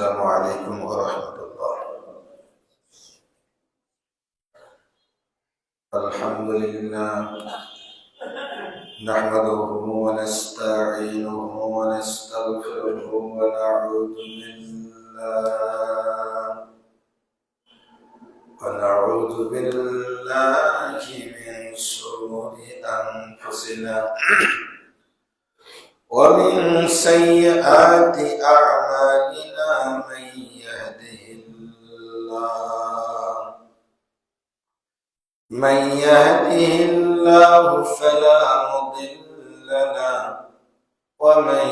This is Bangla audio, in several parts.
السلام عليكم ورحمة الله. الحمد لله نحمده ونستعينه ونستغفره ونعوذ بالله من شرور أنفسنا ومن سيئات أعمالنا. من يهده الله فلا مضل له ومن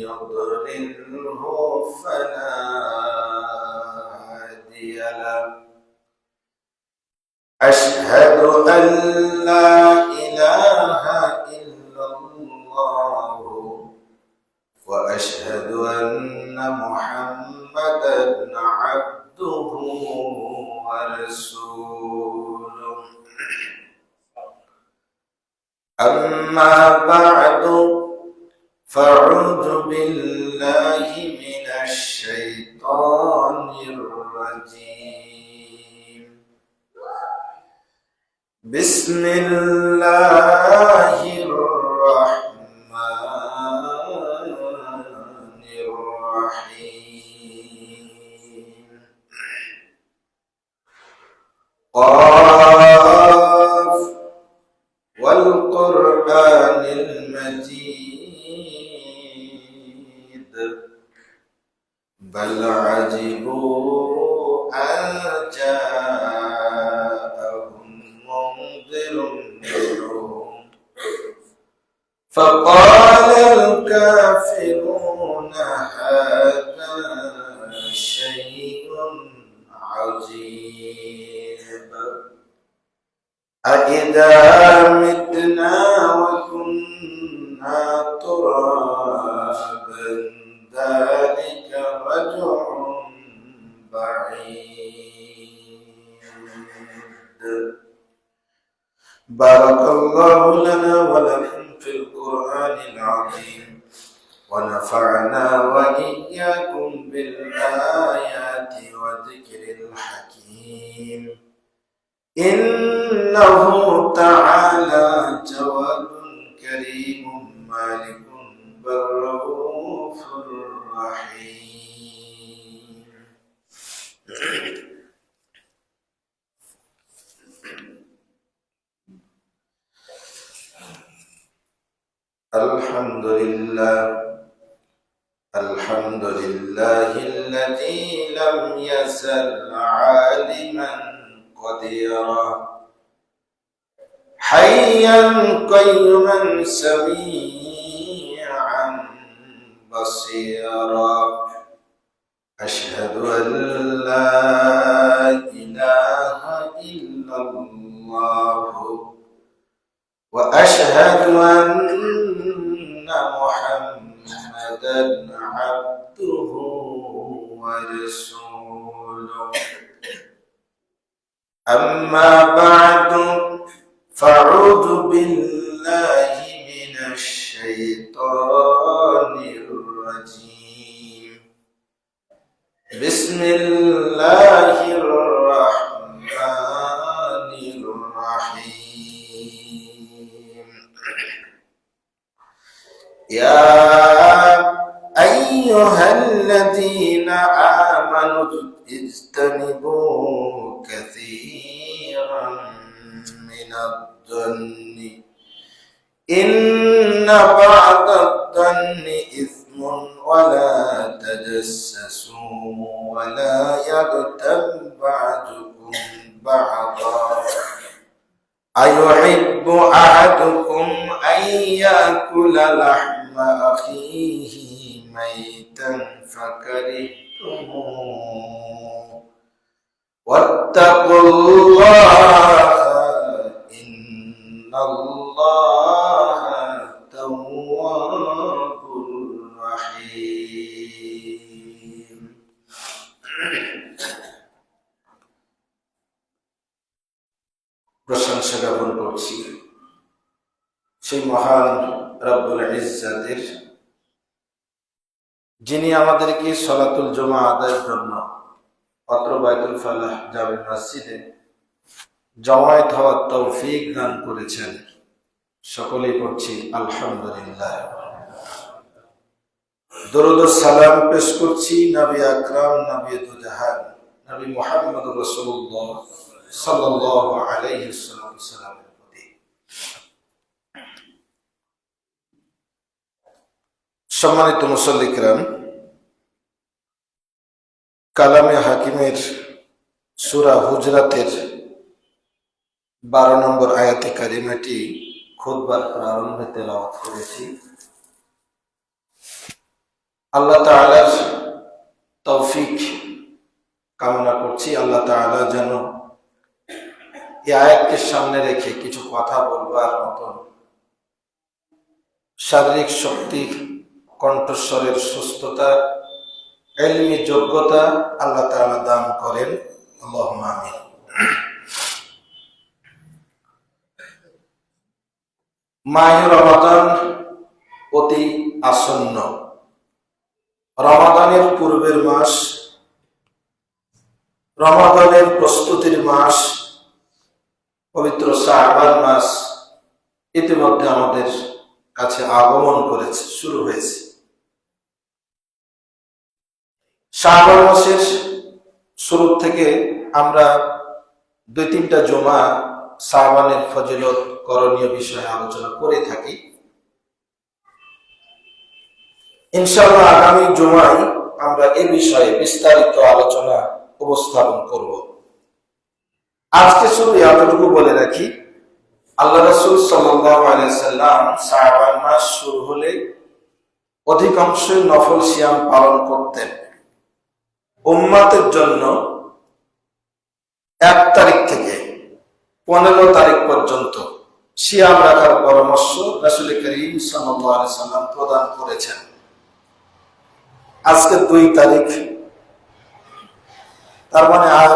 يضلله فلا هادي له. أشهد أن لا إله إلا الله وأشهد أن محمدا عبده ورسوله. أما بعد فأعوذ بالله من الشيطان الرجيم. بسم الله الرحمن الرحيم. قاف والقرآن المجيد بل عجبوا أن جاءهم منذر منهم فقال الكافرون هذا شيء عجيب. أإذا متنا وكنا ترابا ذلك رجع بعيد. بارك الله لنا ولكم في القرآن العظيم ونفعنا وإياكم بالآيات وذكر الحكيم. إنه تعالى جواد كريم مالك بل رؤوف رحيم. الحمد لله الذي لم يزل عالما قديرا حيا قيوما سميعا بصيرا. أشهد أن لا إله إلا الله وأشهد أن محمدا عبده ورسوله. أما بعد فأعوذ بالله من الشيطان الرجيم. بسم الله الرحمن الرحيم. يا أيها الذين آمنوا اجتنبوا كثيرا من الظن إن بعض الظن إثم ولا تجسسوا ولا يغتب بعضكم بعضا أيحب أحدكم أن يأكل لحم أخيه ميتا فكرهتموه واتقوا الله إن الله تواب رحيم. প্রশংসা জ্ঞাপন করছি সেই মহান রব্বুল ইজ্জাতের যিনি আমাদেরকে সালাতুল জুমা আদায়ের জন্য অত্র বাইতুল ফালাহ জামে মসজিদে জমায়েত হওয়ার তৌফিক দান করেছেন, সকলেই পড়ছি আলহামদুলিল্লাহ। দরুদ ও সালাম পেশ করছি নবী আকরাম, নবী দুজাহান, নবী মুহাম্মদ রাসূলুল্লাহ সাল্লাল্লাহু আলাইহি ওয়াসাল্লামের প্রতি। সম্মানিত মুসল্লি কিরাম, কালামে হাকিমের সূরা হুজরাতের 12 নম্বর আয়াতে কারিমাটি খুতবার প্রারম্ভে তেলাওয়াত করেছি। আল্লাহ তাআলার তৌফিক কামনা করছি, আল্লাহ তাআলা যেন এই আয়াতকে সামনে রেখে কিছু কথা বলবার মতন শারীরিক শক্তি, কণ্ঠস্বরের সুস্থতা, ইলমি যোগ্যতা আল্লাহ তাআলা দান করেন। আল্লাহুম্মা আমিন। মাহে রমাদান অতি আসন্ন। রমাদানের পূর্বের মাস, রমাদানের প্রস্তুতির মাস, পবিত্র শাবান মাস ইতিমধ্যে আমাদের কাছে আগমন করেছে, শুরু হয়েছে। শাবান মাসের শুরু থেকে আমরা 2-3টা জুমা শাবানের ফজিলত, করণীয় বিষয়ে আলোচনা করে থাকি। ইনশাআল্লাহ আগামী জুমায় আমরা এ বিষয়ে বিস্তারিত আলোচনা উপস্থাপন করব। আজকে শুধু এতটুকু বলে রাখি, আল্লাহ রাসূল সাল্লাল্লাহু আলাইহি সাল্লাম শাবান মাস শুরু হলে অধিকাংশই নফল সিয়াম পালন করতেন। উম্মতের জন্য 1 তারিখ থেকে 15 তারিখ পর্যন্ত সিয়াম রাখার পরামর্শ রাসূল করিম সাল্লাল্লাহু আলাইহি সাল্লাম প্রদান করেছেন। আজকে 2 তারিখ, তার মানে আর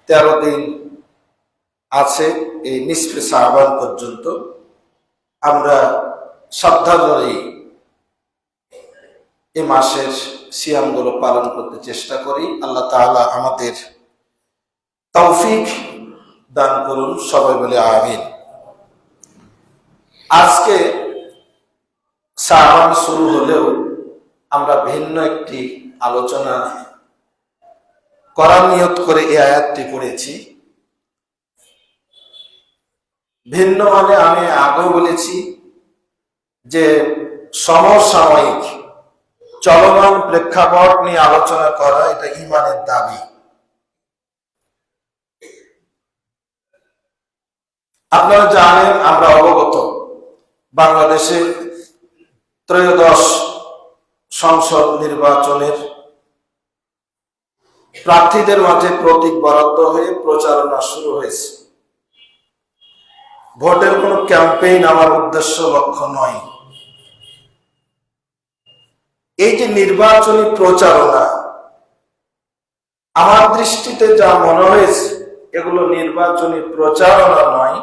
13 দিন আছে এই নিসফে শাবান পর্যন্ত। আমরা সাবধানে এই মাসের সিয়ামগুলো পালন করতে চেষ্টা করি। আল্লাহ তাআলা আমাদের তৌফিক দান করুন, সবাই বলে আমিন। আজকে শাবান শুরু হলেও আমরা ভিন্ন একটি আলোচনা করার নিয়ত করে এই আয়াতটি পড়েছি। ভিন্ন মানে আমি আগেও বলেছি যে সমসাময়িক চলমান প্রেক্ষাপট নিয়ে আলোচনা করা এটা ঈমানের দাবি। আপনারা জানেন, আমরা অবগত, বাংলাদেশে ত্রয়োদশ সংসদ নির্বাচনের প্রার্থীদের মাঝে প্রতীক বরাদ্দ হয়ে প্রচারণা শুরু হয়েছে। ভোটের কোনো ক্যাম্পেইন আমার উদ্দেশ্য, লক্ষ্য নয়। এই যে নির্বাচনী প্রচারণা, আমার দৃষ্টিতে যা মনে হয়েছে এগুলো নির্বাচনী প্রচারণা নয়,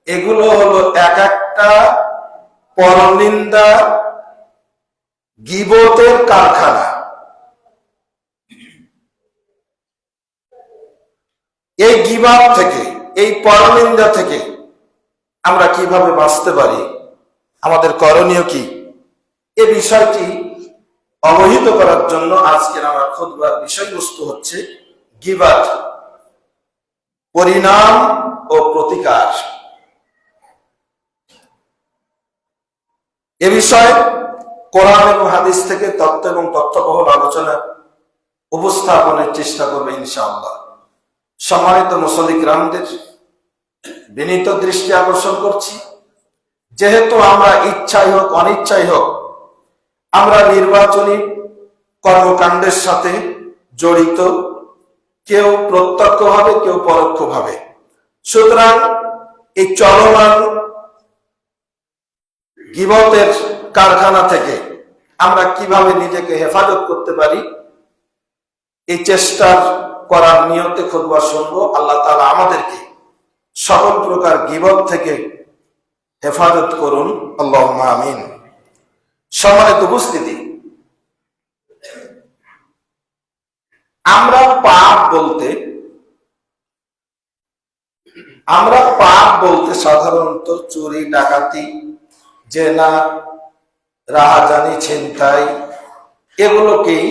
এগুলো হলো এক একটা পরনিন্দা, গীবতের কারখানা। এই গীবত থেকে, এই পরনিন্দা থেকে আমরা কিভাবে বাঁচতে পারি, আমাদের করণীয় কি, এই বিষয়টি অবহিত করার জন্য আজকের আমার খুতবার বিষয়বস্তু হচ্ছে গীবত, পরিণাম ও প্রতিকার। এ বিষয়ে কোরআন এবং হাদিস থেকে তত্ত্ব এবং তথ্যবহুল আলোচনা উপস্থাপনের চেষ্টা করবে ইনশাআল্লাহ। সম্মানিত মুসল্লি কিরামদের বিনীত দৃষ্টি আকর্ষণ করছি, যেহেতু আমরা ইচ্ছাই হোক অনিচ্ছাই হোক আমরা নির্বাচনী কর্মকাণ্ডের সাথে জড়িত, কেউ প্রত্যক্ষভাবে কেউ পরোক্ষভাবে। সুতরাং এই চলমান গীবতের কারখানা থেকে আমরা কিভাবে নিজেকে হেফাজত করতে পারি, এই চেষ্টা করার নিয়তে খুতবা শুনবো। আল্লাহ তাআলা আমাদেরকে সকল প্রকার গীবত থেকে হেফাজত করুন, আল্লাহুম্মা আমিন। সম্মানিত উপস্থিতি, আমরা পাপ বলতে সাধারণত চুরি, ডাকাতি, জেনা, রাহাজানি, ছিনতাই এগুলোকেই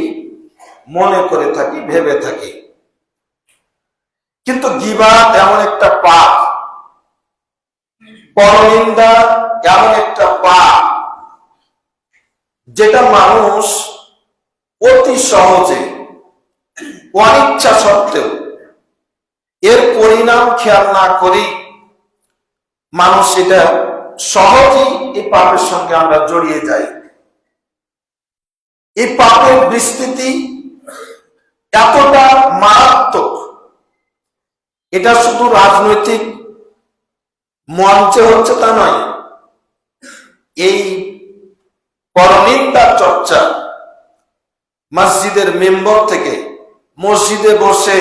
মনে করে থাকি, ভেবে থাকি। কিন্তু গীবাত এমন একটা পাপ, পরনিন্দা এমন একটা পাপ, যেটা মানুষ অতি সহজে অনিচ্ছা সত্ত্বেও এর পরিণাম খেয়াল না করেই মানুষ এটা সহজেই এই পাপের সঙ্গে আমরা জড়িয়ে যাই। এই পাপের বিস্তৃতি এতটা মারাত্মক, এটা শুধু রাজনৈতিক মঞ্চে হচ্ছে তা নয়। এই পরনিন্দা চর্চা মসজিদের মেম্বর থেকে, মসজিদে বসে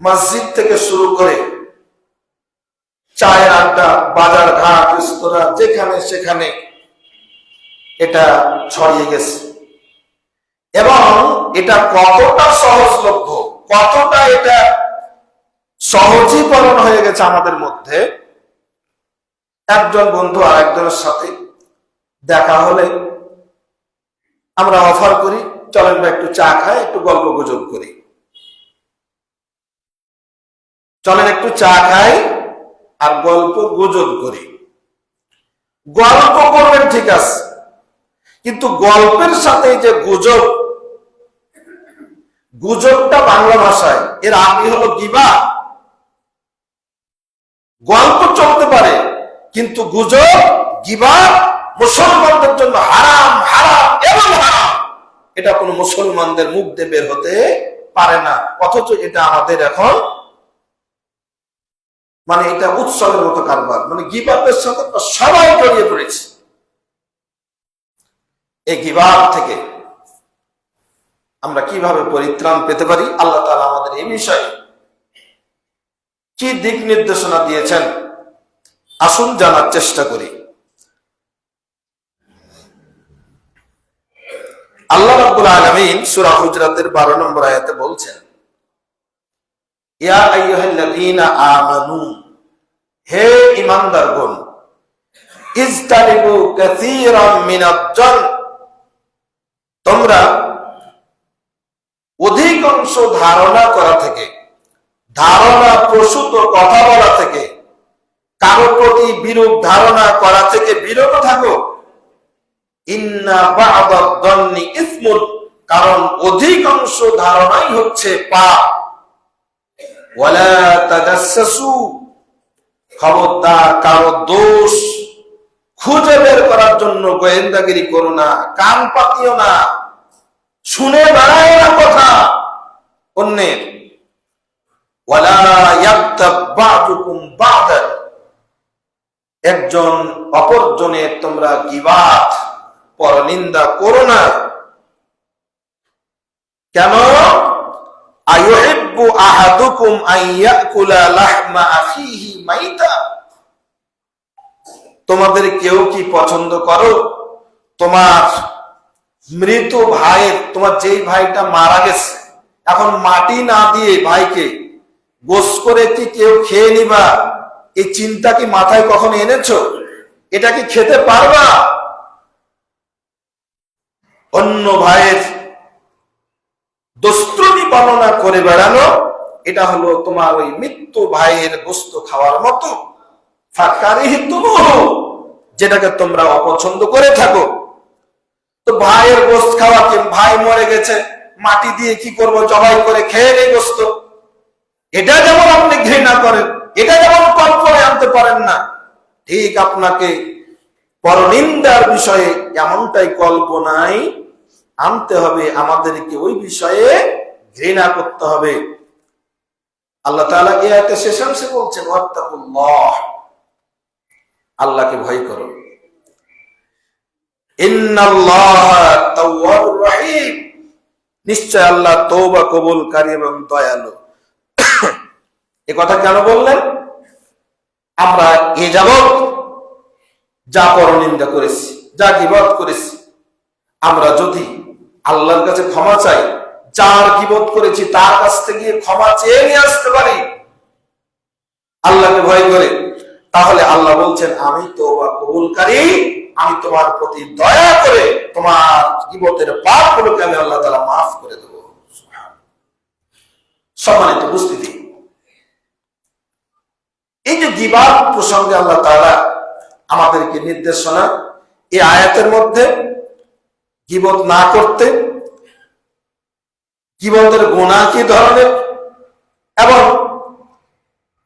মসজিদ থেকে শুরু করে চায়ের আড্ডা, বাজার ঘাট, রেস্তোরাঁ, যেখানে সেখানে এটা ছড়িয়ে গেছে। এবং এটা কতটা সহজলভ্য, কতটা এটা সহজীকরণ হয়ে গেছে আমাদের মধ্যে। একজন বন্ধু আর একজনের সাথে দেখা হলে আমরা অফার করি, চলেন বা একটু চা খাই, একটু গল্প গুজব করি, চলেন একটু চা খাই আর গল্প গুজব করি। গল্প করবেন ঠিক আছে, কিন্তু গল্পের সাথে যে গুজব, গুজবটা বাংলা ভাষায় এর আগে হলো গীবাত। গল্প চলতে পারে, কিন্তু গুজব, গীবাত মুসলমানদের জন্য হারাম, হারাম এবং হারাম। এটা কোনো মুসলমানদের মুখ দিয়ে বের হতে পারে না, অথচ এটা আমাদের এখন এটা উৎসবের মতো কারবার। গীবাতের সাথে সবাই জড়িয়ে পড়েছে। এই গীবাত থেকে আমরা কিভাবে পরিত্রাণ পেতে পারি, আল্লাহ তাআলা আমাদের এই বিষয়ে কি দিক নির্দেশনা দিয়েছেন আসুন জানার চেষ্টা করি। আল্লাহ রাব্বুল আলামিন সূরা হুজরাতের 12 নম্বর আয়াতে বলছেন, ইয়া আইয়ুহাল্লাযীনা আমানু, হে ঈমানদারগণ, ইজতানিবু কাসীরাম মিনাজ-জান, তোমরা অধিকাংশ ধারণা করা থেকে, ধারণা প্রসূত কথা বলা থেকে, কারো প্রতি বিরূপ ধারণা করা থেকে বিরত থাকো। ইন্না বা'দাদ-দান্নি ইসমুন, কারণ অধিকাংশ ধারণাই হচ্ছে পাপ। ওয়ালা তাজাসসু, খবরদার কারো দোষ খুঁজে বের করার জন্য গোয়েন্দাগিরি করো না, কান পাতিও না, শুনে বেড়ায় না কথা অন্যের। ওয়ালা ইয়াগতাব বা'দুকুম বা'দান, একজন অপরজনের তোমরা গীবাত, পরনিন্দা করো না। কেন? আইয়ুহিব্বু আহাদুকুম আন ইয়াকুলা লাহমা আখিহি মাইতা, তোমাদের কেউ কি পছন্দ করো তোমার মৃত ভাইয়ের, তোমার যেই ভাইটা মারা গেছে, এখন মাটি না দিয়ে ভাইকে গোস করে কি কেউ খেয়ে নিবা? এই চিন্তা কি মাথায় কখনো এনেছো? এটা কি খেতে পারবা? অন্য ভাইয়ের দস্তুরি বর্ণনা করে বেড়ানো, এটা হলো তোমার ওই মৃত্যু ভাইয়ের গোস্ত খাওয়ার মতো। ফাকারিহতুমুহু, যেটাকে তোমরা অপছন্দ করে থাকো। তো ভাইয়ের গোস্ত খাওয়া কি, ভাই মরে গেছে, মাটি দিয়ে কি করব, জবাই করে খেয়ে নেই গোস্ত, এটা যেমন আপনি ঘৃণা করেন, এটা যেমন কল্পনায় আনতে পারেন না, ঠিক আপনাকে পরনিন্দার বিষয়ে এমনটাই কল্পনায় আনতে হবে। আমাদেরকে ওই বিষয়ে ঘৃণা করতে হবে। আল্লাহ তাআলা এই আয়াতে শেষাংশে বলছেন, ওয়াত্তাকুল্লাহ, আল্লাহকে ভয় করো। ইন্নাল্লাহা তাওয়াবুর রহিম, নিশ্চয় আল্লাহ তওবা কবুলকারী এবং দয়ালু। এ কথা কেন বললেন? আমরা এ যাবৎ যা পরনিন্দা করেছি, যা গীবত করেছি, আমরা যদি আল্লাহর কাছে ক্ষমা চাই, যার গীবত করেছি তার কাছ থেকে ক্ষমা চেয়ে নিয়ে আসতে পারি আল্লাহকে ভয় করে, তাহলে আল্লাহ বলছেন আমি তওবা কবুলকারী, আমি তোমার প্রতি দয়া করে তোমার গীবতের পাপগুলোকে আমি আল্লাহ তাআলা মাফ করে দেব। সম্মানিত উপস্থিতি, এই যে গীবত প্রসঙ্গে আল্লাহ তাআলা আমাদেরকে নির্দেশনা, এই আয়াতের মধ্যে গীবত না করতে, গীবতের গুনাহ কি ধরনের এবং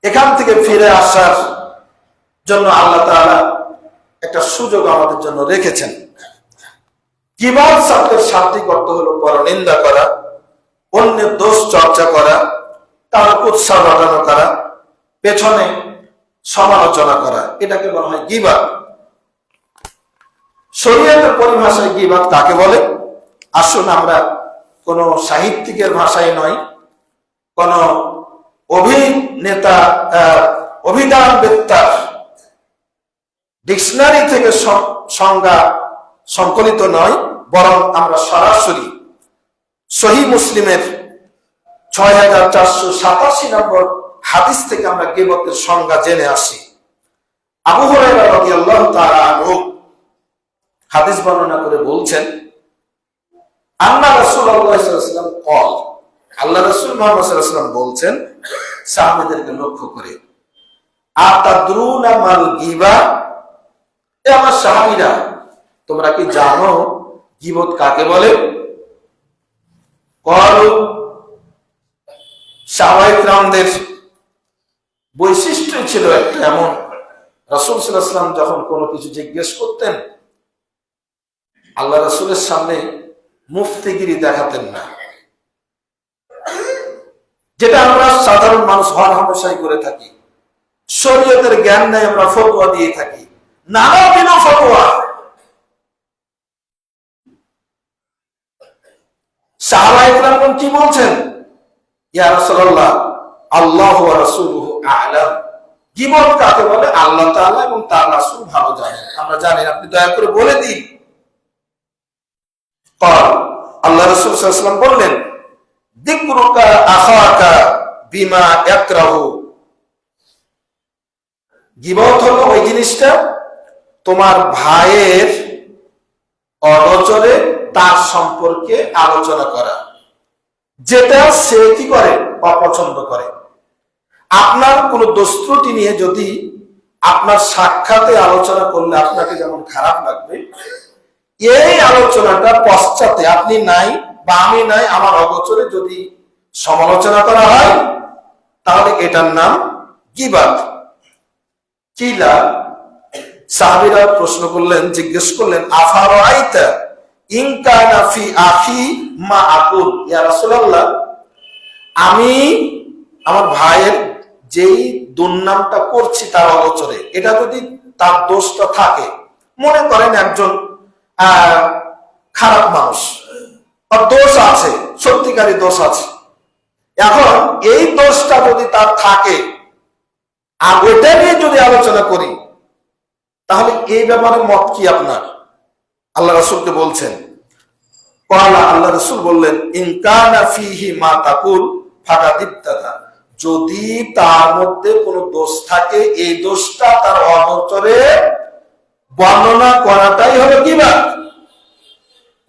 এখান থেকে ফিরে আসার জন্য আল্লাহ তাআলা একটা সুযোগ আমাদের জন্য রেখেছেন। গীবত শব্দের শাব্দিক অর্থ হলো পরনিন্দা করা, অন্যের দোষ চর্চা করা, তার উৎসাহ বাড়ানো করা, পেছনে সমালোচনা করা, এটাকে বলা হয় গীবত। শরীয়তের পরিভাষায় গীবত কাকে বলে? আসুন আমরা কোন সাহিত্যিকের ভাষায় নয়, কোন অভিনেতা অভিধান বেত্তার ডিকশনারি থেকে সংজ্ঞা সংকলিত নয়, বরং আমরা সরাসরি সহিহ মুসলিমের ৬৪৮৭ নম্বর হাদিস থেকে আমরা গীবতের সংজ্ঞা জেনে আসি। আবু হুরায়রা রাদিয়াল্লাহু তাআলা আনহু হাদিস বর্ণনা করে বলছেন, আন্না রাসূলুল্লাহ সাল্লাল্লাহু আলাইহি ওয়াসাল্লাম কল, আল্লাহ রাসূল মুহাম্মদ সাল্লাল্লাহু আলাইহি ওয়াসাল্লাম বলছেন সাহাবাদেরকে লক্ষ্য করে, আতাদরুনা মাল গীবা, এ আমার সাহাবীরা তোমরা কি জানো গীবত কাকে বলে? কল, সাহাবায়ে কিরামদের বৈশিষ্ট্য ছিল একটা এমন, রাসূল সাল্লাল্লাহু আলাইহি ওয়াসাল্লাম যখন কোনো কিছু জিজ্ঞেস করতেন আল্লাহ রাসূলের সামনে মুফতিগিরি দেখাতেন না, যেটা আমরা সাধারণ মানুষ হর হামেশাই করে থাকি। শরীয়তের জ্ঞান নাই, আমরা ফতোয়া দিয়ে থাকি, নানা দিন ফতোয়া। সাহাবায়ে কিরাম কি বলছেন? ইয়া রাসূলুল্লাহ আল্লাহু ওয়া রাসূলুহু আ'লাম, গীবত কাকে বলে আল্লাহ তাআলা এবং তার রাসূল ভালো জানেন, আমরা জানি, আপনি দয়া করে বলে দিন। আল্লাহ রাসূল সাল্লাল্লাহু আলাইহি ওয়াসাল্লাম বললেন, যিকরুকা আখাকা বিমা ইয়াকরাহু, গীবত হলো ওই জিনিসটা তোমার ভাইয়ের অগোচরে তার সম্পর্কে আলোচনা করা, যেটা সে কি করে, অপছন্দ করে। আপনার কোন দোষ ত্রুটি নিয়ে যদি আপনার সাক্ষাতে আলোচনা করলে আপনাকে যেমন খারাপ লাগবে, এই আলোচনাটা পশ্চাতে আপনি নাই বা আমি নাই, আমার অগোচরে যদি সমালোচনা করা হয় তাহলে এটার নাম গীবত। কিলা, সাহাবীরা প্রশ্ন করলেন, জিজ্ঞেস করলেন, আফারাইতা ইন কানা ফি আখি মা আকুল, ইয়া রাসূলুল্লাহ আমি আমার ভাইয়ের যেই দুর্নামটা করছি তার অগোচরে, এটা যদি তার দোষটা থাকে, মনে করেন একজন খারাপ মানুষ, আর দোষ আছে, সত্যিকারী দোষ আছে, এখন এই দোষটা যদি তার থাকে আর ওইটা নিয়ে যদি আলোচনা করি, তাহলে এই ব্যাপারে মত কি আপনার? আল্লাহ রাসূলকে বলছেন, আল্লাহ রাসূল বললেন, ইন কানা ফিহি মা তাকুল ফাকাদিবতাতা, যদি তার মধ্যে কোনো দোষ থাকে, এই দোষটা তার অগোচরে বর্ণনা করাটাই হলো গীবত।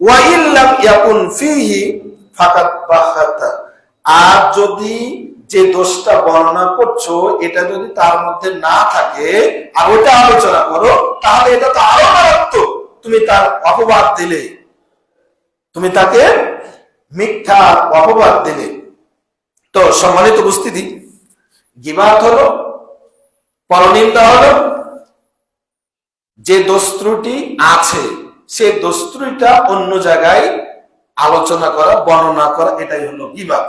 ওয়া ইল্লাম ইয়াকুন ফিহি ফাকাদ বাহাতা, আর যদি যে দোষটা বর্ণনা করছো এটা যদি তার মধ্যে না থাকে আর ওটা আলোচনা করো, তাহলে এটা তো আরো মারাত্মক, তুমি তার অপবাদ দিলে, তুমি তাকে মিথ্যা অপবাদ দিলে। তো সম্মানিত উপস্থিতি, গীবত হলো, পরনিন্দা হলো যে দোষ ত্রুটি আছে সেই দোষ ত্রুটিটা অন্য জায়গায় আলোচনা করা, বর্ণনা করা, এটাই হলো গীবত।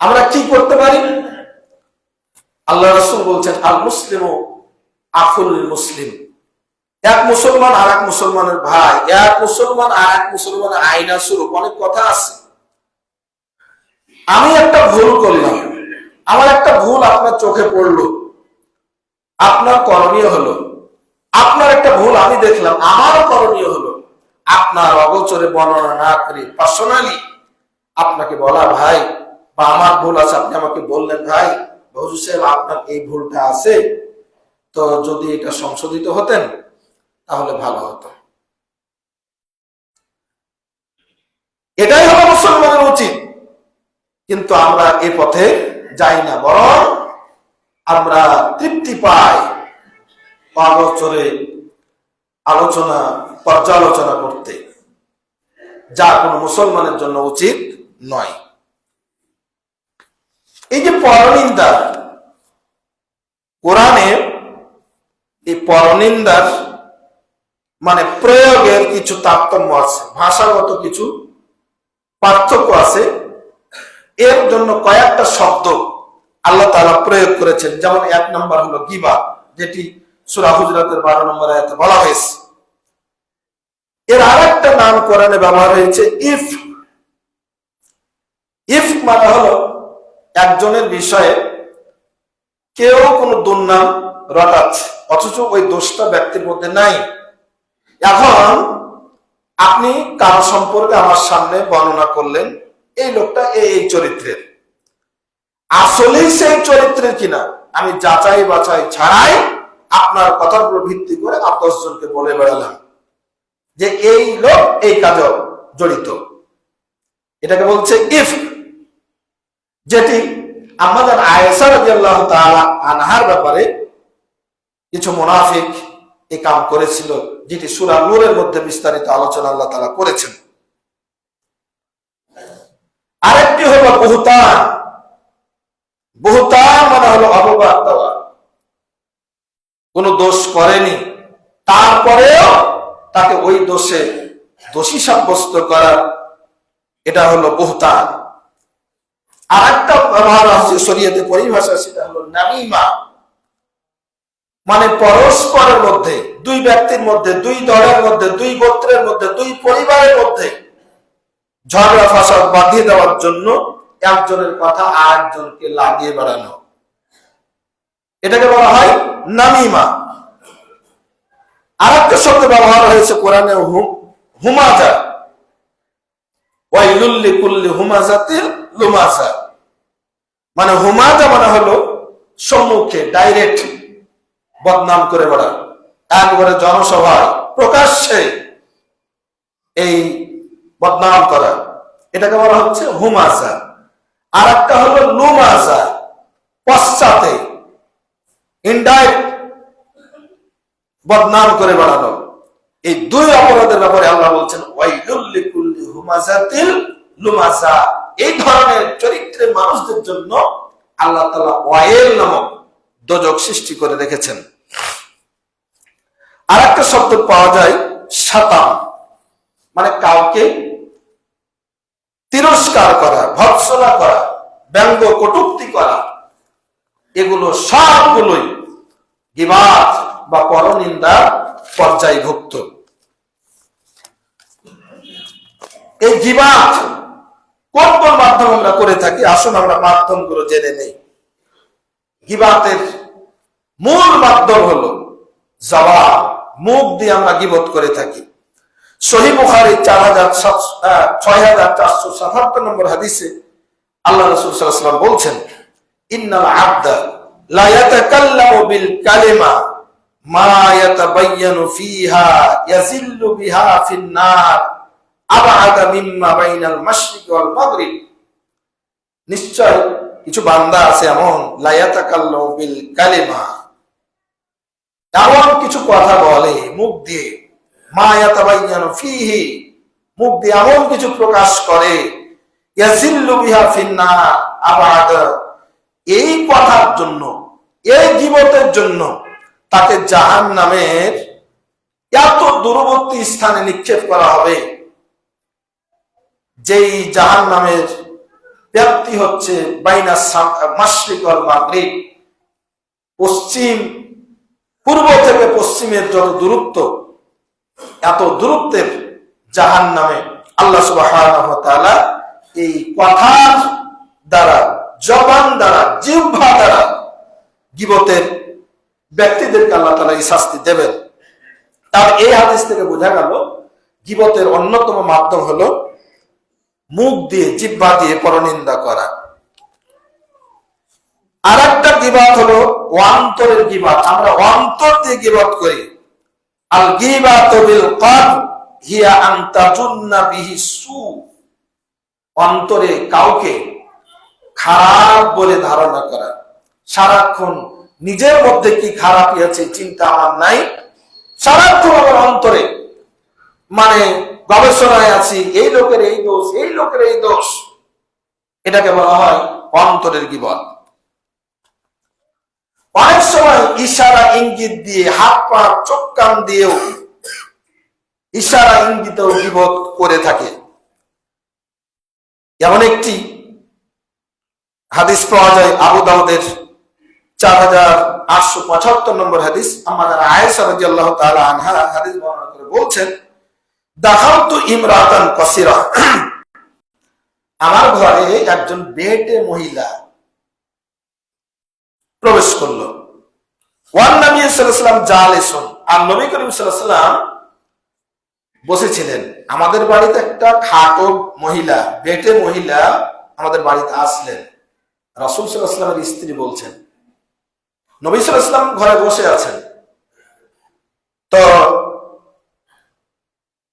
আমরা কি করতে পারি? আল্লাহ রাসূল বলছেন, আল মুসলিমু আখুল মুসলিম, এক মুসলমান আর এক মুসলমানের ভাই, এক মুসলমান আর এক মুসলমানের আয়না স্বরূপ। অনেক কথা আছে। আমি একটা ভুল করলাম, আমার একটা ভুল আপনার চোখে পড়লো, আপনার করণীয় হলো, আপনার একটা ভুল আমি দেখলাম, আমারও করণীয় হলো আপনার অগোচরে বর্ণনা না করে পার্সোনালি আপনাকে বলা, ভাই বা আমার ভুল আছে, আপনি আমাকে বললেন ভাই হুজুর সাহেব আপনার এই ভুলটা আছে, তো যদি এটা সংশোধিত হতেন তাহলে ভালো হতো। এটাই হলো মুসলমানের উচিত। কিন্তু আমরা এ পথে যাই না, বরং আমরা তৃপ্তি পাই অগোচরে আলোচনা পর্যালোচনা করতে, যা কোনো মুসলমানের জন্য উচিত নয়। এই যে পরনিন্দা, কোরআনে এই পরনিন্দার মানে প্রয়োগের কিছু তারতম্য আছে, ভাষাগত কিছু পার্থক্য আছে। এর জন্য কয়েকটা শব্দ আল্লাহ তাআলা প্রয়োগ করেছেন। যেমন 1 নম্বর হলো গিবা, যেটি সূরা হুজরাতের 12 নম্বর আয়াতে বলা হয়েছে। এর আরেকটা নাম কোরআনে ব্যবহার হয়েছে ইফ। ইফ মানে হলো একজনের বিষয়ে কেউ কোনো দুর্নাম রটাচ্ছে, অথচ ওই দোষটা ব্যক্তির মধ্যে নাই। এখন আপনি কার সম্পর্কে আমার সামনে বর্ণনা করলেন, এই লোকটা এই চরিত্রের, আসলেই সেই চরিত্রের কিনা আমি যাচাই বাছাই ছাড়াই আপনার কথার উপর ভিত্তি করে 10 জনকে বলে বেড়ালাম যে এই লোক এই কাজে জড়িত। এটাকে বলছে ইফ, যেটি আমাদের আয়েশা রাদিয়াল্লাহু তাআলা আনহার ব্যাপারে কিছু মুনাফিক এই কাম করেছিল, যেটি সূরা নূরের মধ্যে বিস্তারিত আলোচনা আল্লাহ তাআলা করেছেন। আরেকটি হলো বুহতান। বুহতান মানে হলো অপবাদ দেওয়া, কোন দোষ করেনি তারপরেও তাকে ওই দোষে দোষী সাব্যস্ত করা, এটা হলো বুহতান। আর একটা ব্যবহার আছে শরীয়তে পরিভাষা, সেটা হলো নামিমা, মানে পরস্পরের মধ্যে, দুই ব্যক্তির মধ্যে, দুই দলের মধ্যে, দুই গোত্রের মধ্যে, দুই পরিবারের মধ্যে ঝগড়া ফাসাদ বাঁধিয়ে দেওয়ার জন্য একজনের কথা আরেকজনকে লাগিয়ে বেড়ানো, এটাকে বলা হয় নামিমা। আর একটা শব্দ ব্যবহার হয়েছে কোরআনে হুমাজা, ওয়াইলুল লিকুল্লি হুমাজাতিল লুমাজা, মানে হুমাজা মানে হলো সম্মুখে ডাইরেক্ট বদনাম করে বেড়া, একবারে জনসভায় প্রকাশ্যে এই বদনাম করা, এটাকে বলা হচ্ছে হুমাজা। আর একটা হলো লুমাজা, পশ্চাতে ইনডাইরেক্ট বদনাম করে বেড়ানো। এই দুই অপরাধের ব্যাপারে আল্লাহ বলছেন ওয়াইলুল লিকুল্লি হুমাজাতিল লুমাজা। এই ধরনের চরিত্রের মানুষদের জন্য আল্লাহ তাআলা ওয়াইল নামক দোজখ সৃষ্টি করে রেখেছেন। আর একটা শব্দ পাওয়া যায় শাতাম, মানে কাউকে তিরস্কার করা, ভর্ৎসনা করা, ব্যঙ্গ কটূক্তি করা, এগুলো সবগুলোই গীবাত বা পরনিন্দা পর্যায়ভুক্ত। এই গীবাত কোন কোন মাধ্যমে আমরা করে থাকি, আসুন আমরা মাধ্যমগুলো জেনে নেই। গীবাতের মূল মাধ্যম হলো জবান, মুখ দিয়ে আমরা গীবত করে থাকি। সহিহ বুখারী 6477 নম্বর হাদিসে আল্লাহ রাসূল সাল্লাল্লাহু আলাইহি ওয়াসাল্লাম বলছেন, ইন্নাল আবদা লা ইয়াতাকাল্লামু বিল কালিমা মা ইয়াতাবায়্যানু ফিহা ইয়াজিল্লু বিহা ফিন নার আবআদা মিম্মা বাইনাল মাশরিক ওয়াল মাগরিব। নিশ্চয় কিছু বান্দা আছে এমন, লা ইয়াতাকাল্লামু বিল কালিমা, এমন কিছু কথা বলে মুখ দিয়ে, মা ইয়াতাবায়্যানু ফিহি, মুখ দিয়ে এমন কিছু প্রকাশ করে, ইয়াজিল্লু বিহা ফিন নার আবআদা, এই কথার জন্য, এই গীবতের জন্য তাকে জাহান্নামের এত দূরবর্তী স্থানে নিক্ষেপ করা হবে, যেই জাহান্নামের ব্যাপ্তি হচ্ছে বাইনা মাশরিক ওয়াল মাগরিব, পশ্চিম পূর্ব থেকে পশ্চিমের যত দূরত্ব, এত দূরত্বের জাহান্নামে আল্লাহ সুবহানাহু ওয়া তাআলা এই কথার দ্বারা, জবান দ্বারা, জিহ্বা দ্বারা গীবতের ব্যক্তিদেরকে আল্লাহ তাআলা এই শাস্তি দেবেন। তার এই হাদিস থেকে বোঝা গেল গীবতের অন্যতম মাধ্যম হলো মুখ দিয়ে জিহ্বা দিয়ে পরনিন্দা করা। আর একটা গীবাত হলো অন্তরের গীবাত, আমরা অন্তর দিয়ে গীবাত করি। আল গীবাতু বিল কলব হিয়া আন তাজুন্না বিহি সু, অন্তরে কাউকে খারাপ বলে ধারণা করা, সারাক্ষণ নিজের মধ্যে কি খারাপ আছে চিন্তা আমার নাই, সারাক্ষণ আমার অন্তরে মানে গবেষণায় আছি, এই লোকের এই দোষ, এই লোকের এই দোষ, এটাকে বলা হয় অন্তরের গীবত। অনেক সময় ইশারা ইঙ্গিত দিয়ে, হাত পা চোখ কান দিয়েও ইশারা ইঙ্গিতেও গীবত করে থাকে। এমন একটি হাদিস পাওয়া যায় আবু দাউদের 4875 নম্বর হাদিস। আমাদের আয়েশা রাদিয়াল্লাহু তাআলা আনহা হাদিস বর্ণনা করে বলছেন, দাখালতু ইমরাতান কাসিরা, আমার ঘরে একজন বেটে মহিলা প্রবেশ করলো। ওয়ান নবী সাল্লাল্লাহু আলাইহি ওয়াসাল্লাম জালিসুন, আর নবী করিম সাল্লাল্লাহু আলাইহি ওয়াসাল্লাম বসেছিলেন। আমাদের বাড়িতে একটা খাটো মহিলা, বেটে মহিলা আমাদের বাড়িতে আসলেন। রাসূল সাল্লাল্লাহু আলাইহি ওয়াসাল্লামের স্ত্রী বলছেন, নবী সাল্লাল্লাহু আলাইহি ওয়াসাল্লাম ঘরে বসে আছেন, তো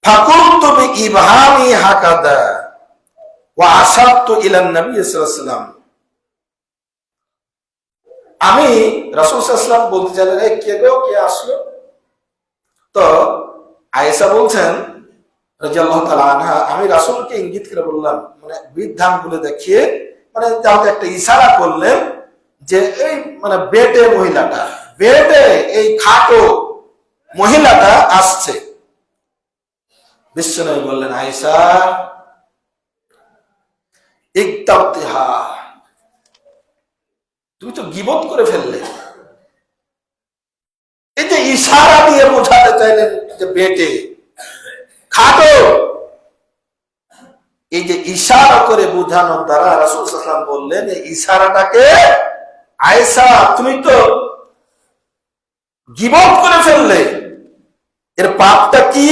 ফাকুলতু বিইবহামি হাকাদা ওয়া আশারতু ইলা নবী সাল্লাল্লাহু আলাইহি ওয়াসাল্লাম, আমি রাসূল সাল্লাল্লাহু আলাইহি ওয়াসাল্লাম বলতে চাইলেন, এই কে গো, কে আসলো? তো আয়েশা বলছেন রাদিয়াল্লাহু তাআলা আনহা, আমি রাসূলকে ইঙ্গিত করে বললাম, মানে বৃদ্ধাঙ্গুলে দেখিয়ে, মানে যাতে একটা ইশারা করলেন যে এই মানে বেটে মহিলাটা, বেটে এই খাটো মহিলাটা আসছে। বিশ্বনবী বললেন, আয়েশা ইকতাবতিহা, তুমি তো গীবত করে ফেললে। এই যে ইশারা দিয়ে বোঝাতে চাইলেন যে বেটে খাটো, এই যে ইশারা করে বোঝানোর দ্বারা রাসূল সাল্লাল্লাহু আলাইহি ওয়াসাল্লাম বললেন, এই ইশারাটাকে আয়েশা তুমি তো গীবত করে ফেললে, এর পাপটা কি?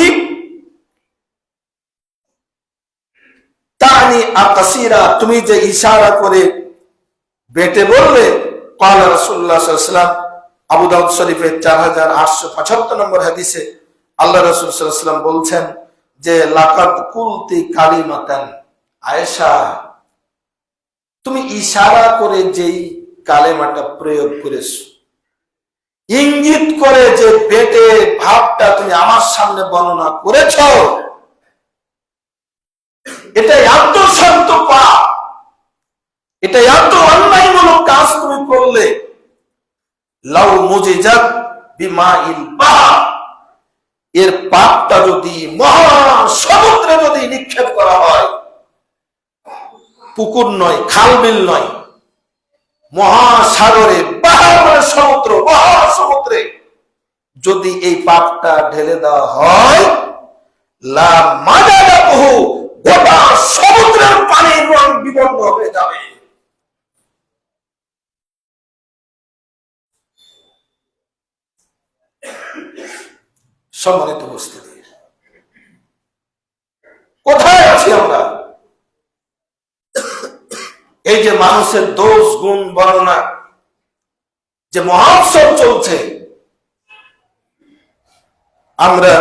তানি আকাসিরা, তুমি যে ইশারা করে বেটে বললে। ক্বালা রাসূলুল্লাহ সাল্লাল্লাহু আলাইহি ওয়াসাল্লাম, আবু দাউদ শরীফের 4875 নম্বর হাদিসে আল্লাহ রাসূল সাল্লাল্লাহু আলাইহি ওয়াসাল্লাম বলছেন যে লাকাদ কুলতি কালিমাতান, আয়েশা তুমি ইশারা করে যেই কালেমাটা প্রয়োগ করেছো, ইঙ্গিত করে যে বেটে ভাবটা তুমি আমার সামনে বর্ণনা করেছো, এটা এত শান্ত পাপ, এটা এত অন্যায়মূলক কাজ তুমি করলে। লাউ মুজিজাত বিমাইল বাহর, এর পাপটা যদি মহাসমুদ্রে যদি নিক্ষেপ করা হয়, পুকুর নয়, খাল বিল নয়, মহাসাগরে, বাহর মানে সমুদ্র, মহাসমুদ্রে যদি এই পাপটা ঢেলে দেওয়া হয়, লা মাদাদাহু, গোটা সমুদ্রের পানির রং বিবর্ণ হয়ে যাবে। সম্মানিত উপস্থিতি, কোথায় আছি আমরা? এই যে মানুষের দোষ গুণ বর্ণনা যে মহোৎসব চলছে, আমরা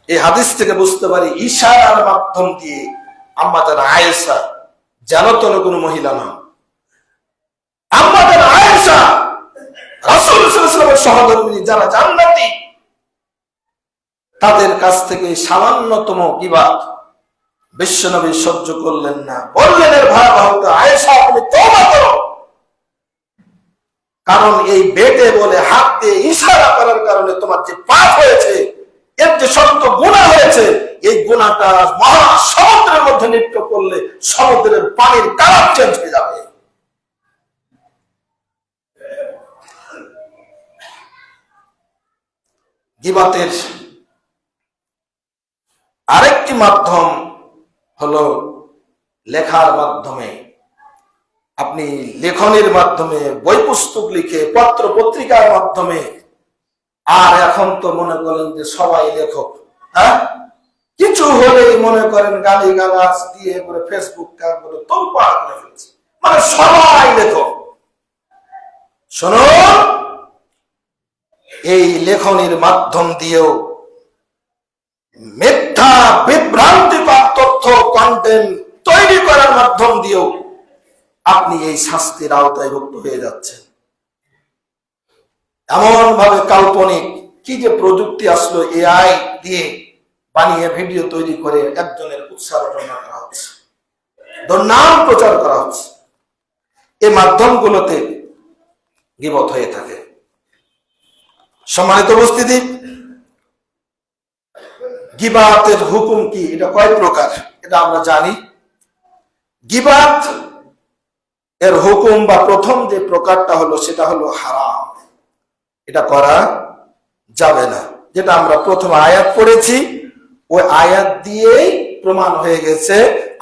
এই হাদিস থেকে বুঝতে পারি ইশারার মাধ্যম দিয়ে আম্মাজান আয়েশা জানতন কোনো মহিলা নন। আম্মাজান আয়েশা রাসূল সাল্লাল্লাহু আলাইহি ওয়াসাল্লামের সহধর্মিণী, যারা জান্নাতি, তাদের কাছ থেকে সামান্যতম গীবত বিশ্বনবী সহ্য করলেন না। বললেন, এর ভয়াবহতা, আয়েশা তুমি তওবা করো, কারণ এই বেটে বলে হাত দিয়ে ইশারা করার কারণে তোমার যে পাপ হয়েছে, এর যে শক্ত গুনাহ হয়েছে, এই গুনাহটা মহা সমুদ্রের মধ্যে নিক্ষেপ করলে সমুদ্রের পানির কালার চেঞ্জ হয়ে যাবে। গীবতের আরেকটি মাধ্যম হলো লেখার মাধ্যমে। আপনি লেখনের মাধ্যমে, বই পুস্তক লিখে, পত্র পত্রিকার মাধ্যমে, আর এখন তো মনে করেন যে সবাই লেখক, হ্যাঁ, কিছু হলেই মনে করেন গালিগালাজ দিয়ে করে ফেসবুক করে তোলপাড় করে ফেলছে, মানে সবাই লেখক। শোনো, এই লেখনের মাধ্যম দিয়েও মিথ্যা বিভ্রান্তিকর তথ্য কন্টেন্ট তৈরি করার মাধ্যম দিয়েও আপনি এই শাস্তির আওতায় মুক্ত হয়ে যাচ্ছেন। এমন ভাবে কাল্পনিক কি যে প্রযুক্তি আসলো, এআই দিয়ে বানিয়ে ভিডিও তৈরি করে একজনের উৎসাহনা করা হচ্ছে, নাম প্রচার করা হচ্ছে। এই মাধ্যমগুলোতে গীবত হয়ে থাকে। সম্মানিত উপস্থিতি, গীবাতের হুকুম কি, এটা কয় প্রকার এটা আমরা জানি। গীবাত এর হুকুম বা প্রথম যে প্রকারটা হলো সেটা হলো হারাম, এটা করা যাবে না। যেটা আমরা প্রথম আয়াত পড়েছি, ওই আয়াত দিয়েই প্রমাণ হয়ে গেছে।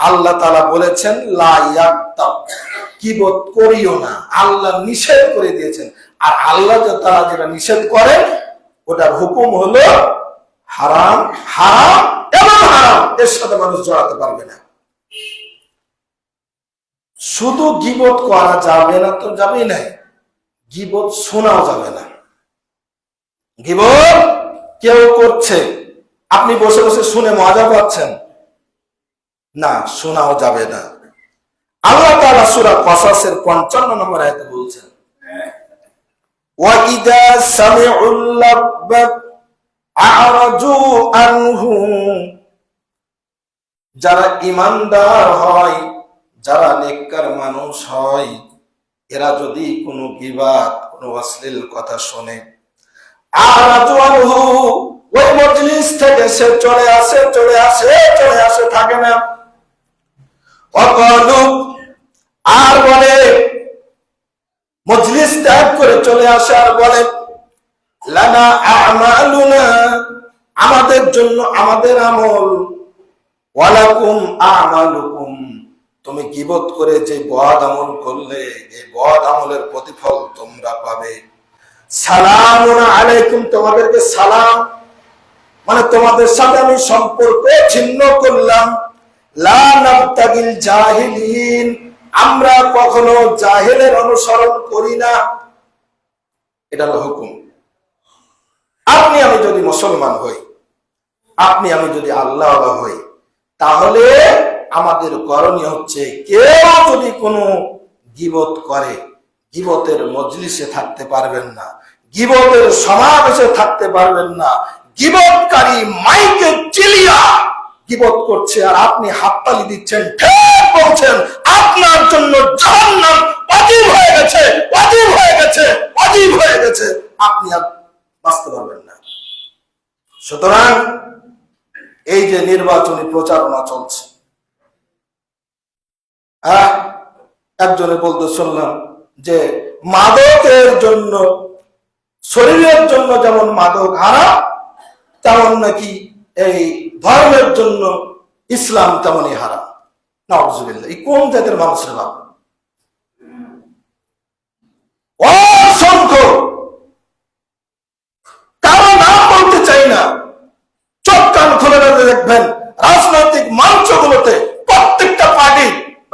আল্লাহ তাআলা বলেছেন লা ইয়াগতাব, গীবত করিও না, আল্লাহ নিষেধ করে দিয়েছেন। আর আল্লাহ তাআলা যেটা নিষেধ করেন ওটার হুকুম হলো হারাম। হারাম এবং হারাম এর সাথে মানুষ জড়াতে পারবে না। শুধু গীবত করা যাবে না তো যাবেই নাই, গীবত শোনাও যাবে না। গীবত কেউ করছে, আপনি বসে বসে শুনে মজা পাচ্ছেন না, শোনাও যাবে না। আল্লাহ তাআলা সূরা কসাসের 55 নম্বর আয়াতে বলছেন, ওয়া ইযা সামিউল লাগব আ'রাজু আনহু, যারা ঈমানদার হয়, যারা নেককার মানুষ হয়, এরা যদি কোনো গীবাত, কোনো অশ্লীল কথা শোনে, আ'রাজু আনহু, ওই মজলিস থেকে সে চলে আসে থাকে না। অকালু, আর বলে, মজলিস ত্যাগ করে চলে আসে আর বলে, লানা আমালুনা, আমাদের জন্য আমাদের আমল, ওয়ালাকুম আমালুকুম, তুমি গীবত করে যে বদ আমল করলে এই বদ আমলের প্রতিফল তোমরা পাবে। সালামুন আলাইকুম, তোমাদেরকে সালাম, মানে তোমাদের সাথে আমি সম্পর্ক ছিন্ন করলাম। লা নাবতাগিল জাহিলিন, আমরা কখনো জাহেলের অনুসরণ করি না। এটা হলো হুকুম। আপনি আমি যদি মুসলমান হই, আপনি আমি যদি আল্লাহওয়ালা হই, তাহলে আমাদের করণীয় হচ্ছে, কেউ যদি কোনো গীবত করে, গীবতের মজলিসে থাকতে পারবেন না, গীবতের সমাবেশে থাকতে পারবেন না। গীবতকারী মাইকে চিলিয়া গীবত করছে আর আপনি হাততালি দিচ্ছেন, ঠিক বলছেন, আপনার জন্য জাহান্নাম ওয়াজিব হয়ে গেছে, ওয়াজিব হয়ে গেছে, ওয়াজিব হয়ে গেছে, আপনি আর বাঁচতে পারবেন না। সুতরাং এই যে নির্বাচনী প্রচারণা চলছে, একজনে বলতে শুনলাম যে মাদকের জন্য, শরীরের জন্য যেমন মাদক হারাম, তেমন নাকি এই ধর্মের জন্য ইসলাম তেমনই হারাম। নাউযুবিল্লাহ, এই কোন জাতের মানুষের ভাব? অসংখ্য, কারো নাম বলতে চাই না, চোখ কান খুলে দেখবেন রাজনৈতিক মঞ্চগুলোতে, প্রত্যেকটা পার্টি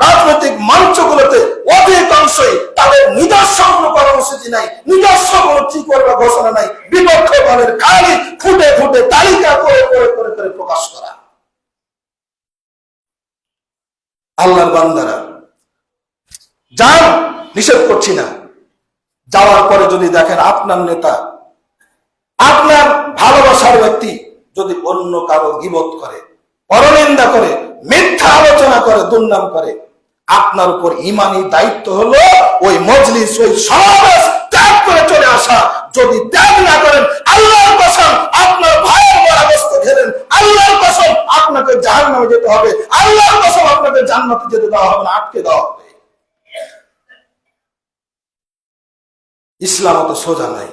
রাজনৈতিক মঞ্চগুলোতে অধিকাংশই তাদের নিজস্ব কোনো কর্মসূচি নাই, নিজস্ব কোনো কি করবে ঘোষণা নাই, বিপক্ষ দলের খালি ফুটে ফুটে তালিকা করে করে করে করে প্রকাশ করা। আল্লাহর বান্দারা যান, নিষেধ করছি না, যাওয়ার পরে যদি দেখেন আপনার নেতা, আপনার ভালোবাসার ব্যক্তি যদি অন্য কারো গীবত করে, পরনিন্দা করে, মিথ্যা আলোচনা করে, দুর্নাম করে, আপনার উপর ঈমানি দায়িত্ব হলো ওই মজলিস, ওই সমাবেশ ত্যাগ করে চলে আসা। যদি ত্যাগ না করেন, আল্লাহর কসম আপনার ভাইয়ের বরাবস্ত ঘেরেন, আল্লাহর কসম আপনাকে জাহান্নামে যেতে হবে, আল্লাহর কসম আপনাকে জান্নাতে যেতে দেওয়া হবে না, আটকে দেওয়া হবে। ইসলাম তো সোজা নাই।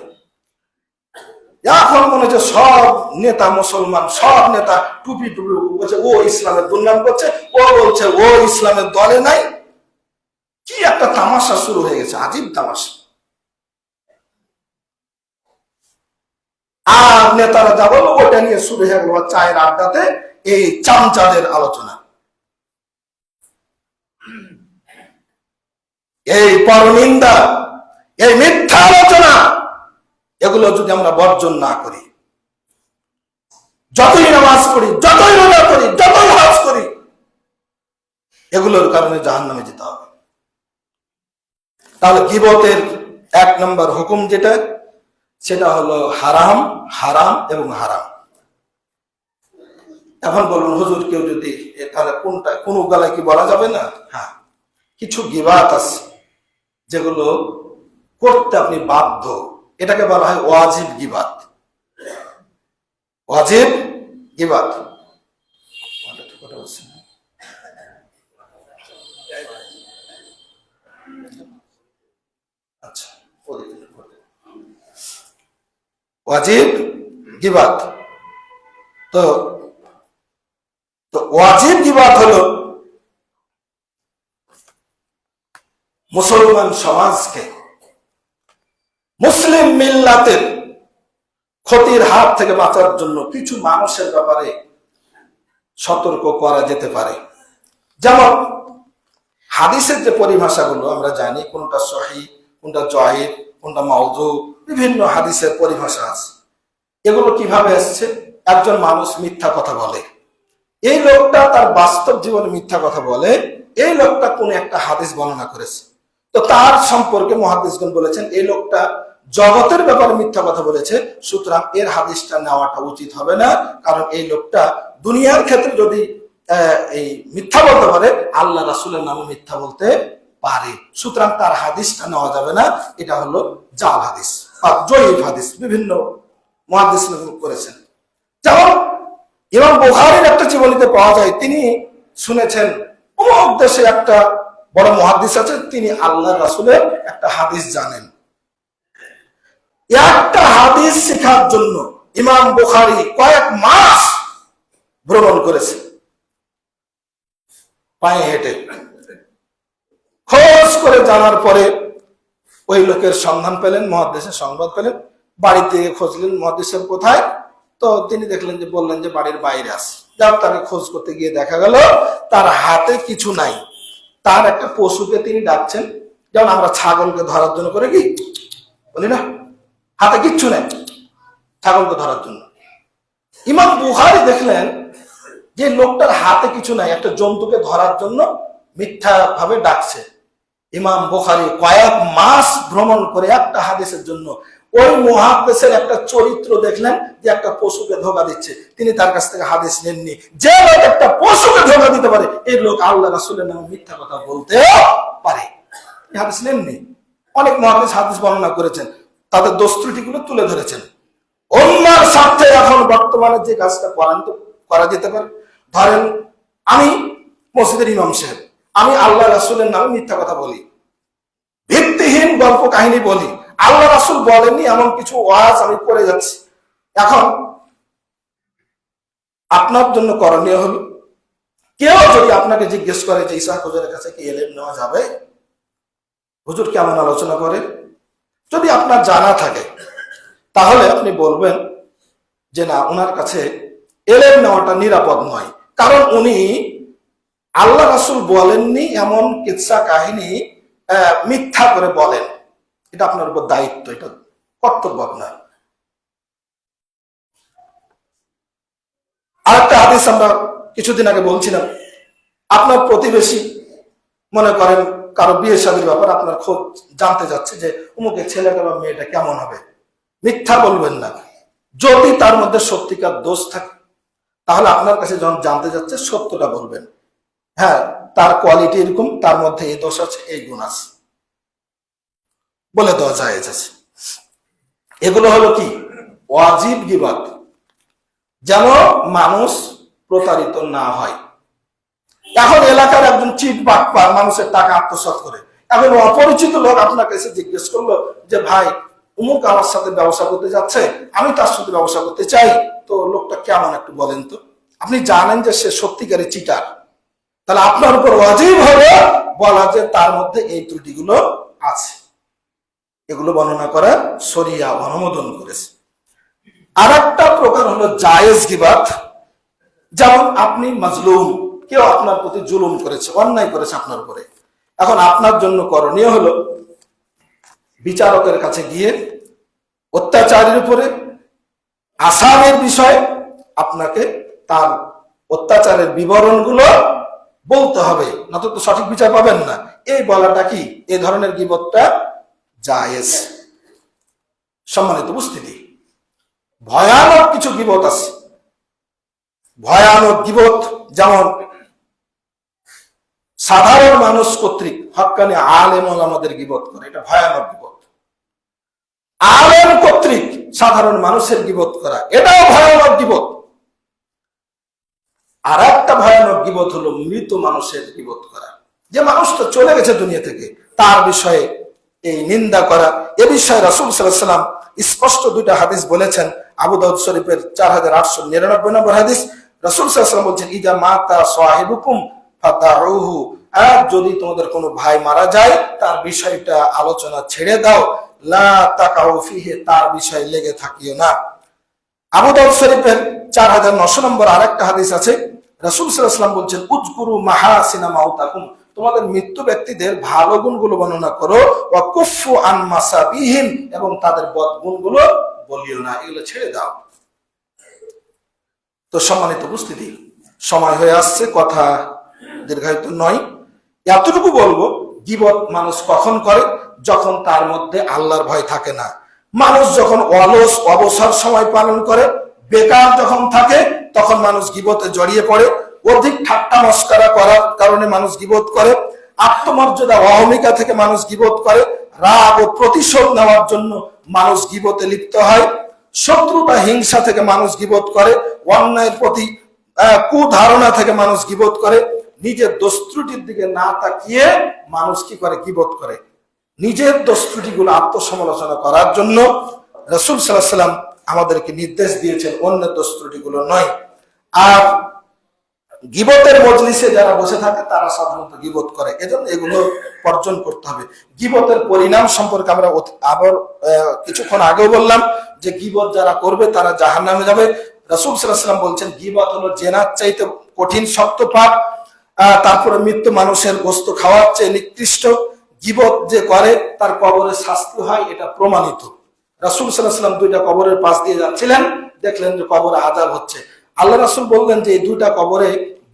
এখন মনে হচ্ছে সব নেতা মুসলমান, সব নেতা টুপি টুপি বলছে ও ইসলামের দুর্নাম করছে, ও বলছে ও ইসলামের দলে নাই। কি একটা তামাশা শুরু হয়ে গেছে, আজীব তামাশা। আর নেতারা যা বলবো ওটা নিয়ে শুরু হয়ে গেল চায়ের আড্ডাতে, এই চামচাদের আলোচনা, এই পরনিন্দা, এই মিথ্যা আলোচনা, এগুলো যদি আমরা বর্জন না করি, যতই নামাজ পড়ি, যতই রোজা করি, যতই হজ করি, এগুলোর কারণে জাহান্নামে যেতে হবে। তাহলে গীবতের 1 নম্বর হুকুম যেটা, সেটা হলো হারাম, হারাম এবং হারাম। এখন বলুন হুজুর, কেউ যদি তাহলে কোনটা, কোন গালায় কি বলা যাবে না? হ্যাঁ, কিছু গীবাত আছে যেগুলো করতে আপনি বাধ্য, এটাকে বলা হয় ওয়াজিব গীবাত। ওয়াজিব গীবাত। আচ্ছা, ওয়াজিব গীবাত। তো ওয়াজিব গীবাত হলো মুসলমান সমাজকে, মুসলিম মিল্লাতের ক্ষতির হাত থেকে বাঁচার জন্য কিছু মানুষের ব্যাপারে সতর্ক করা যেতে পারে। যেমন হাদিসের যে পরিভাষাগুলো আমরা জানি, কোনটা সহিহ, কোনটা জয়ীফ, কোনটা মাউযু, বিভিন্ন হাদিসের পরিভাষা আছে। এগুলো কিভাবে আসছে? একজন মানুষ মিথ্যা কথা বলে, এই লোকটা তার বাস্তব জীবনে মিথ্যা কথা বলে, এই লোকটা কোন একটা হাদিস বর্ণনা করেছে, তো তার সম্পর্কে মুহাদ্দিসগণ বলেছেন এই লোকটা জগতের ব্যাপারে মিথ্যা কথা বলেছে, সুতরাং এর হাদিসটা নেওয়াটা উচিত হবে না, কারণ এই লোকটা দুনিয়ার ক্ষেত্রে যদি এই মিথ্যা বলতে পারে, আল্লাহ রাসূলের নামে মিথ্যা বলতে পারে, সুতরাং তার হাদিসটা নেওয়া যাবে না। এটা হলো জাল হাদিস বা জয়ীফ হাদিস, বিভিন্ন মুহাদ্দিসগণ করেছেন। যেমন ইমাম বুখারীর একটা জীবনীতে পাওয়া যায়, তিনি শুনেছেন অমুক দেশে একটা বড় মুহাদ্দিস আছে, তিনি আল্লাহ রাসূলের একটা হাদিস জানেন। একটা হাদিস শেখার জন্য ইমাম বুখারী কয়েক মাস ভ্রমণ করেছে পায়ে হেঁটে। খোঁজ করে জানার পরে ওই লোকের সন্ধান পেলেন, মুহাদ্দিসের সংবাদ পেলেন, বাড়িতে খুঁজলেন মুহাদ্দিসের কোথায়, তো তিনি দেখলেন যে, বললেন যে বাড়ির বাইরে আছে। যাক, তাকে খোঁজ করতে গিয়ে দেখা গেল তার হাতে কিছু নাই, তার একটা পশুকে তিনি ডাকছেন, যেমন আমরা ছাগলকে ধরার জন্য করে কি বলি না, হাতে কিচ্ছু নেই ছাগলকে ধরার জন্য। ইমাম বুখারী দেখলেন যে লোকটার হাতে কিছু নাই, একটা জন্তুকে ধরার জন্য মিথ্যা ভাবে ডাকছে। ইমাম বুখারী কয়েক মাস ভ্রমণ করে একটা হাদিসের জন্য ওই মুহাদ্দিসের একটা চরিত্র দেখলেন যে একটা পশুকে ধোঁকা দিচ্ছে, তিনি তার কাছ থেকে হাদিস নেননি। যে লোক একটা পশুকে ধোঁকা দিতে পারে, এই লোক আল্লাহ রাসূলের নামে মিথ্যা কথা বলতে পারে, হাদিস নেননি। অনেক মুহাদ্দিস হাদিস বর্ণনা করেছেন, তাদের দোষ ত্রুটিগুলো তুলে ধরেছেন। উম্মাহর স্বার্থে এখন বর্তমানে যে কাজটা করা যেতে পারে, ধরেন আমি মসজিদের ইমাম সাহেব, আমি আল্লাহ রাসূলের নামে মিথ্যা কথা বলি, ভিত্তিহীন গল্প কাহিনী বলি, আল্লাহ রাসূল বলেননি এমন কিছু ওয়াজ আমি করে যাচ্ছি। এখন আপনার জন্য করণীয় হলো, কেউ যদি আপনাকে জিজ্ঞেস করে যে ইসহাক হুজুরের কাছে কি ইলম নেওয়া যাবে, হুজুর কেমন আলোচনা করে, যদি আপনার জানা থাকে তাহলে আপনি বলবেন যে না, ওনার কাছে ইলম নেওয়াটা নিরাপদ নয়, কারণ উনি আল্লাহ রাসূল বলেননি এমন কিসসা কাহিনী মিথ্যা করে বলেন। এটা আপনার উপর দায়িত্ব, এটা কর্তব্য আপনার। আরেকটা হাদিস আমরা কিছুদিন আগে বলছিলাম, আপনার প্রতিবেশী মনে করেন কারো বিয়ে শাদীর ব্যাপার আপনার খোঁজ জানতে যাচ্ছে যে অমুকের ছেলেটা বা মেয়েটা কেমন হবে, মিথ্যা বলবেন না। যদি তার মধ্যে সত্যিকার দোষ থাকে তাহলে আপনার কাছে যখন জানতে যাচ্ছে সত্যটা বলবেন, হ্যাঁ তার কোয়ালিটি এরকম, তার মধ্যে এই দোষ আছে, এই গুণ আছে, বলে দেওয়া জায়েজ আছে। এগুলো হলো কি ওয়াজিব গীবাত, যেন মানুষ প্রতারিত না হয়। এখন এলাকার একজন চিট বাটপার মানুষের টাকা আত্মসাৎ করে, এখন অপরিচিত লোক আপনার কাছে জিজ্ঞেস করলো যে ভাই অমুক আমার সাথে ব্যবসা করতে যাচ্ছে, আমি তার সাথে ব্যবসা করতে চাই, তো লোকটা কেমন একটু বলেন তো। আপনি জানেন যে সে সত্যিকারের চিটার, তাহলে আপনার উপর ওয়াজিব হবে বলা যে তার মধ্যে এই ত্রুটিগুলো আছে। এগুলো বর্ণনা করা শরিয়া অনুমোদন করেছে। আর একটা প্রকার হলো জায়েজ গীবাত, যেমন আপনি মাজলুম, কেউ আপনার প্রতি জুলুম করেছে, অন্যায় করেছে আপনার উপরে। এখন আপনার জন্য করণীয় হলো বিচারকের কাছে গিয়ে অত্যাচারীর উপরে আসামের বিষয়ে আপনাকে তার অত্যাচারের বিবরণগুলো বলতে হবে, নয়তো তো সঠিক বিচার পাবেন না। এই বলাটা কি এই ধরনের গীবতটা জায়েজ। সম্মানিত উপস্থিতি, ভয়ানক কিছু গীবত আছে, ভয়ানক গীবত। যেমন সাধারণ মানুষ কর্তৃক হক্কানি আলেম ওলামাদের গীবত করে, এটা ভয়ানক গীবত। আলেম কর্তৃক সাধারণ মানুষের গীবত করা, এটাও ভয়ানক গীবত। আর একটা ভয়ানক গীবত হলো মৃত মানুষের গীবত করা, যে মানুষটা চলে গেছে দুনিয়া থেকে তার বিষয়ে এই নিন্দা করা। এ বিষয়ে রাসূল সাল্লাল্লাহু আলাইহি ওয়াসাল্লাম স্পষ্ট দুইটা হাদিস বলেছেন। আবু দাউদ শরীফের 4899 নম্বর হাদিস, রাসূল সাল্লাল্লাহু আলাইহি ওয়াসাল্লাম বলছেন, ইজা মাতা সাহিবুকুম ফাদাউহু, আর যদি তোমাদের কোনো ভাই মারা যায় তার বিষয়টা আলোচনা ছেড়ে দাও, লা তাকাউ ফিহি, তার বিষয়ে লেগে থাকিও না। আবু দাউদ শরীফের 4900 নম্বর আরেকটা হাদিস আছে, রাসূল সাল্লাল্লাহু আলাইহি ওয়াসাল্লাম বলছেন, উযকুরু মাহাসিনা মাউতাকুম, তোমাদের মৃত্যু ব্যক্তিদের ভালো গুণগুলো বর্ণনা করো, ওয়া কুফু আন মাসাবিহিম, এবং তাদের বদগুণগুলো বলিও না, এগুলো ছেড়ে দাও। তো সম্মানিত উপস্থিতি, সময় হয়ে আসছে, কথা দীর্ঘায়িত নয়, এতটুকু বলবো, গীবত মানুষ কখন করে? যখন তার মধ্যে আল্লাহর ভয় থাকে না। মানুষ যখন অলস অবসর সময় পালন করে, বেকার যখন থাকে, তখন মানুষ গীবতে জড়িয়ে পড়ে। অধিক ঠাট্টা মস্করা করার কারণে মানুষ গীবত করে। আত্মমর্যাদা অহমিকা থেকে মানুষ গীবত করে। রাগ ও প্রতিশোধ নেওয়ার জন্য মানুষ গীবতে লিপ্ত হয়। শত্রুতা হিংসা থেকে মানুষ গীবত করে। অন্যায়ের প্রতি কুধারণা থেকে মানুষ গীবত করে। নিজের দোষ ত্রুটির দিকে না তাকিয়ে মানুষ কি করে? গীবত করে। নিজের দোষ ত্রুটিগুলো আত্মসমালোচনা করার জন্য রাসূল সাল্লাল্লাহু আলাইহি ওয়াসাল্লাম আমাদেরকে নির্দেশ দিয়েছেন, অন্যের দোষ ত্রুটিগুলো নয়। আর গীবতের মজলিসে যারা বসে থাকে তারা সাধারণত গীবত করে, এজন্য এগুলো বর্জন করতে হবে। গীবতের পরিণাম সম্পর্কে আমরা আবার কিছুক্ষণ আগেও বললাম যে গীবত যারা করবে তারা জাহান্নামে যাবে। রাসূল সাল্লাল্লাহু আলাইহি ওয়াসাল্লাম বলছেন, গীবত হলো জেনার চাইতে কঠিন শক্ত পাপ, তারপরে মৃত্যু মানুষের গোশত খাওয়ার চেয়ে নিকৃষ্ট। গীবত যে করে তার কবরে শাস্তি হয়, এটা প্রমাণিত। রাসূল সাল্লাল্লাহু আলাইহি ওয়াসাল্লাম দুইটা কবরের পাশ দিয়ে যাচ্ছিলেন, দেখলেন যে কবরে আযাব হচ্ছে। আল্লাহ রাসূল বললেন যে এই দুইটা কবরে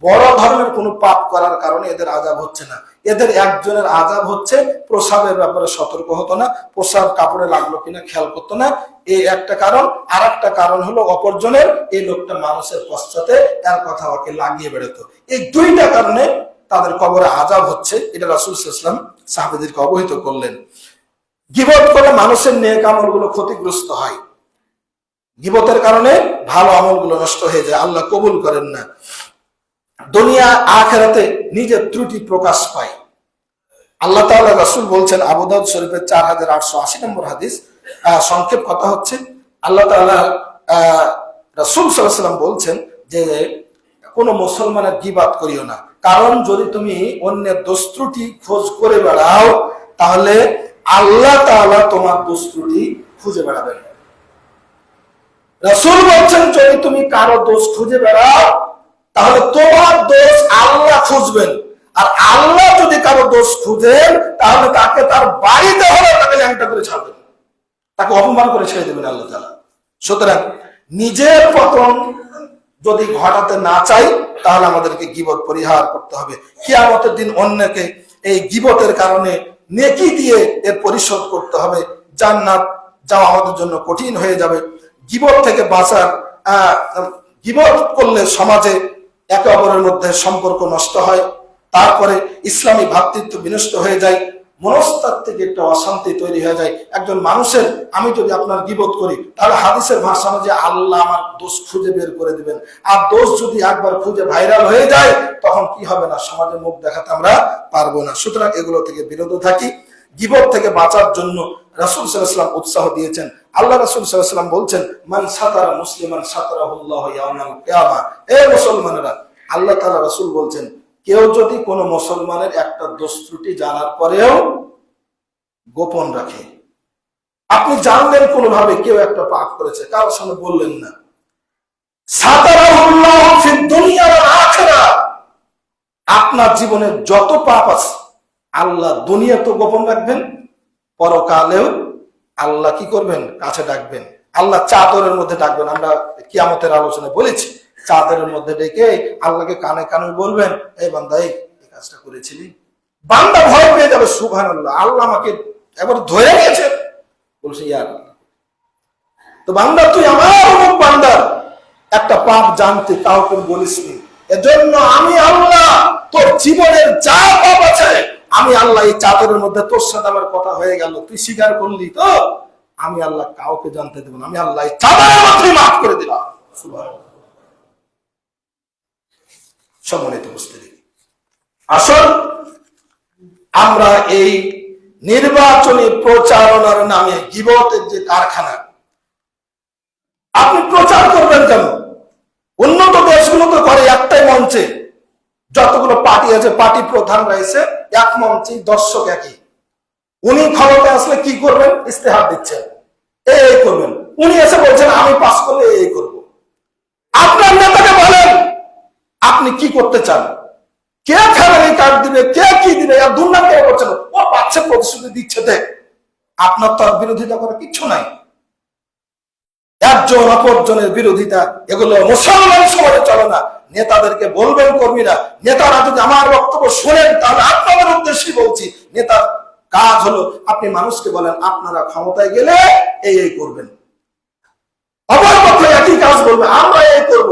বড় ধরনের কোনো পাপ করার কারণে এদের আযাব হচ্ছে না। এদের একজনের আযাব হচ্ছে প্রসাবের ব্যাপারে সতর্ক হতো না, প্রসাব কাপড়ে লাগলো কিনা খেয়াল করতো না, এই একটা কারণ। আর একটা কারণ হলো অপরজনের, এই লোকটা মানুষের পশ্চাতে তার কথা ওকে লাগিয়ে বেড়াতো। এই দুইটা কারণে তাদের কবরে আযাব হচ্ছে, এটা রাসূল সাল্লাল্লাহু আলাইহি ওয়াসাল্লাম সাহাবীদেরকে অবহিত করলেন। গীবত করে মানুষের নেক আমলগুলো ক্ষতিগ্রস্ত হয়। গীবতের কারণে ভালো আমলগুলো নষ্ট হয়ে যায়, আল্লাহ কবুল করেন না। দুনিয়া আখিরাতে নিজের ত্রুটি প্রকাশ পায়। আল্লাহ তাআলা, রাসূল বলছেন, আবু দাউদ শরীফের 4880 নম্বর হাদিস, সংক্ষেপ কথা হচ্ছে, আল্লাহ তাআলা রাসূল সাল্লাল্লাহু আলাইহি ওয়াসাল্লাম বলছেন যে কোন মুসলমানের গীবাত করিও না, কারণ যদি তুমি অন্যের দোষ ত্রুটি খোঁজ করে বেড়াও তাহলে আল্লাহ তাআলা তোমার দোষ ত্রুটি খুঁজে বেড়াবেন। রাসূল বলছেন, যদি তুমি কারো দোষ খুঁজে বেড়াও তাহলে তোমার দোষ আল্লাহ খুঁজবেন, আর আল্লাহ যদি কারো দোষ খুঁজেন তাহলে তাকে তার বাড়িতে হলে তাকে ল্যাংটা করে ছাড়বেন, তাকে অপমান করে ছেড়ে দেবেন আল্লাহ তাআলা। সুতরাং নিজের পতন যদি ঘটাতে না চাই তাহলে আমাদেরকে গীবত পরিহার করতে হবে। কিয়ামতের দিন অন্যকে এই গীবতের কারণে নেকি দিয়ে এর পরিশোধ করতে হবে। জান্নাত যাওয়া আমাদের জন্য কঠিন হয়ে যাবে। গীবত থেকে বাঁচার, গীবত করলে সমাজে একে অপরের মধ্যে সম্পর্ক নষ্ট হয়, তারপরে ইসলামী ভ্রাতৃত্ব বিনষ্ট হয়ে যায়, মনস্তাত্ত্বিক একটা অশান্তি তৈরি হয়ে যায়। একজন মানুষের, আমি যদি আপনার গীবত করি তাহলে হাদিসের ভাষা যে আল্লাহ আমার দোষ খুঁজে বের করে দিবেন, আর দোষ যদি একবার খুঁজে ভাইরাল হয়ে যায় তখন কি হবে না, সমাজে মুখ দেখাতে আমরা পারবো না। সুতরাং এগুলো থেকে বিরত থাকি। গীবত থেকে বাঁচার জন্য রাসূল সাল্লাল্লাহু আলাইহি ওয়াসাল্লাম উৎসাহ দিয়েছেন। আল্লাহ রাসূল সাল্লাল্লাহু আলাইহি ওয়াসাল্লাম বলছেন, মান সাতারা মুসলিমান সাতারাহুল্লাহু ইয়াউমাল কিয়ামা। এ মুসলমানেরা, আল্লাহ তাআলা রাসূল বলছেন, কেউ যদি কোনো মুসলমানের একটা দোষ ত্রুটি জানার পরেও গোপন রাখে, আপনি জানলেন কোনোভাবে কেউ একটা পাপ করেছে, কারোর সামনে বললেন না, সাতারাহুল্লাহু ফিদ দুনিয়া ওয়াল আখিরাহ। আপনার জীবনের যত পাপ আছে আল্লাহ দুনিয়া তো গোপন রাখবেন, পরকালেও আল্লাহ কি করবেন, কাছে ডাকবেন। আল্লাহ চাদরের মধ্যে ডাকবেন। আমরা কিয়ামতের আলোচনায় বলেছি, চাদরের মধ্যে ডেকে আল্লাহকে কানে কানে বলবেন, এই বান্দা এই কাজটা করেছিলি। বান্দা ভয় পেয়ে যাবে, সুবহানাল্লাহ, আল্লাহ আমাকে একবার ধরে নিয়েছে। বলছে ইয়ার, তো বান্দা তুই আমার অমুক বান্দার একটা পাপ জানতে কাউকে বলিসনি, এজন্য আমি আল্লাহ তোর জীবনের যা পাপ আছে আমি আল্লাহ এই চাদরের মধ্যে তোর সাথে আমার কথা হয়ে গেল, তুই স্বীকার করলি তো, আমি আল্লাহ কাউকে জানতে দেব না, আমি আল্লাহ এই চাদরের মধ্যে মাফ করে দিলাম। সুবহানাল্লাহ। সম্মানিত উপস্থিতি, আসল আমরা এই নির্বাচনী প্রচারণার নামে গীবতের যে কারখানা, আপনি প্রচার করবেন কেন? উন্নত দেশগুলো তো করে একটাই মঞ্চে, যতগুলো পার্টি আছে পার্টি প্রধান রয়েছে এক মঞ্চে, দর্শক একই। উনি ক্ষমতায় আসলে কি করবেন, ইস্তেহার দিচ্ছেন, এই করবেন। উনি এসে বলছেন আমি পাস করলে এই করব। আপনার নেতাকে বলেন আপনি কি করতে চান, কে ফ্যামিলি কার্ড দিবে, কে কি দিবে, আর দুর্নাম কে করছেন, ও পাচ্ছে প্রতিশ্রুতি দিচ্ছে, দেখ আপনার তো আর বিরোধিতা করার কিচ্ছু নাই। একজন অপরজনের বিরোধিতা, এগুলো মুসলমান সমাজে চলে না। নেতাদেরকে বলবেন, কর্মীরা, নেতারা যদি আমার বক্তব্য শোনেন তাহলে আপনাদের উদ্দেশ্যে বলছি, নেতার কাজ হলো আপনি মানুষকে বলেন আপনারা ক্ষমতায় গেলে এই করবেন, অপর পক্ষে একই কাজ বলবে আমরা এই করব।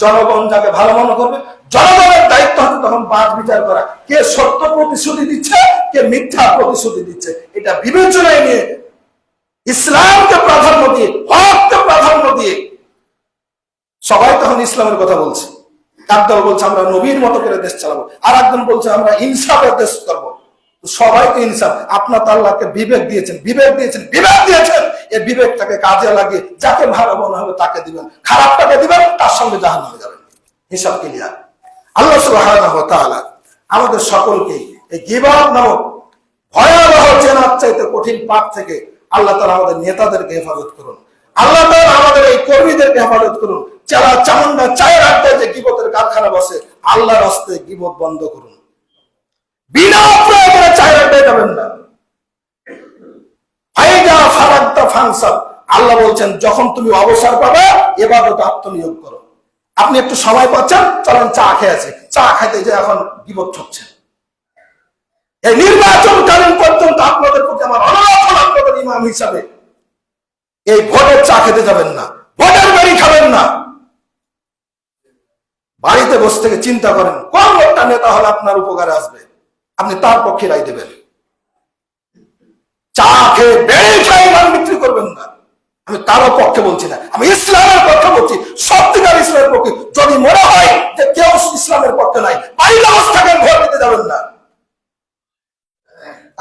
জনগণ যাকে ভালো মনে করবে, জনগণের দায়িত্ব হবে তখন বাদ বিচার করা, কে সত্য প্রতিশ্রুতি দিচ্ছে, কে মিথ্যা প্রতিশ্রুতি দিচ্ছে, এটা বিবেচনায় নিয়ে ইসলামকে প্রাধান্য দিয়ে, হককে প্রাধান্য দিয়ে সবাই তখন ইসলামের কথা বলছে। একদল বলছে আমরা নবীর মতো করে দেশ চালাবো, আর একজন বলছে আমরা ইনসাফের দেশ করবো। সবাইকে ইনসাফ, আপনার তো আল্লাহকে বিবেক দিয়েছেন, বিবেক দিয়েছেন, বিবেক দিয়েছেন, এই বিবেকটাকে কাজে লাগিয়ে যাকে ভালো মনে হবে তাকে দিবেন, খারাপটাকে দিবেন, তার সঙ্গে জাহান্নামে যাবেন। হিসাব ক্লিয়ার। আল্লাহ সুবহানাহু ওয়া তাআলা আমাদের সকলকে এই গীবত নামক ভয়াবহ জেনার চাইতে কঠিন পাপ থেকে আল্লাহ তাআলা আমাদের নেতাদেরকে হেফাজত করুন। আল্লাহ তাআলা আমাদের এই কর্মীদেরকে হেফাজত করুন। যারা চামুন্ডা চায়ের আড্ডায় যে গীবতের কারখানা বসে, আল্লাহর রাস্তায় গীবত বন্ধ করুন। বিনা প্রয়োজনে চায়ের আড্ডায় যাবেন না। ফাইদা ফারাগতা ফানসাব, আল্লাহ বলছেন যখন তুমি অবসর পাবে ইবাদত আত্মনিয়োগ করো। আপনি একটু সময় পাচ্ছেন, চলেন চা খেয়ে আছে, চা খাইতে যে এখন গীবত ছুটছেন। এই নির্বাচনকালীন পর্যন্ত আপনাদের প্রতি আমার অনুরোধ, আপনাদের ইমাম হিসাবে এই ভোটের চা খেতে যাবেন না, ভোটের বাড়ি খাবেন না। বাড়িতে বসে থেকে চিন্তা করেন কোন লোকটা নেতা হলে আপনার উপকারে আসবে, আপনি তার পক্ষে রায় দেবেন। চা খেয়ে বেড়ে খেয়ে ইমান বিক্রি করবেন না। আমি কারো পক্ষে বলছি না, আমি ইসলামের পক্ষে বলছি, সত্যিকার ইসলামের পক্ষে। যদি মনে হয় যে কেউ ইসলামের পক্ষে নাই, বাড়ির অবস্থাকে ভোট দিতে যাবেন না।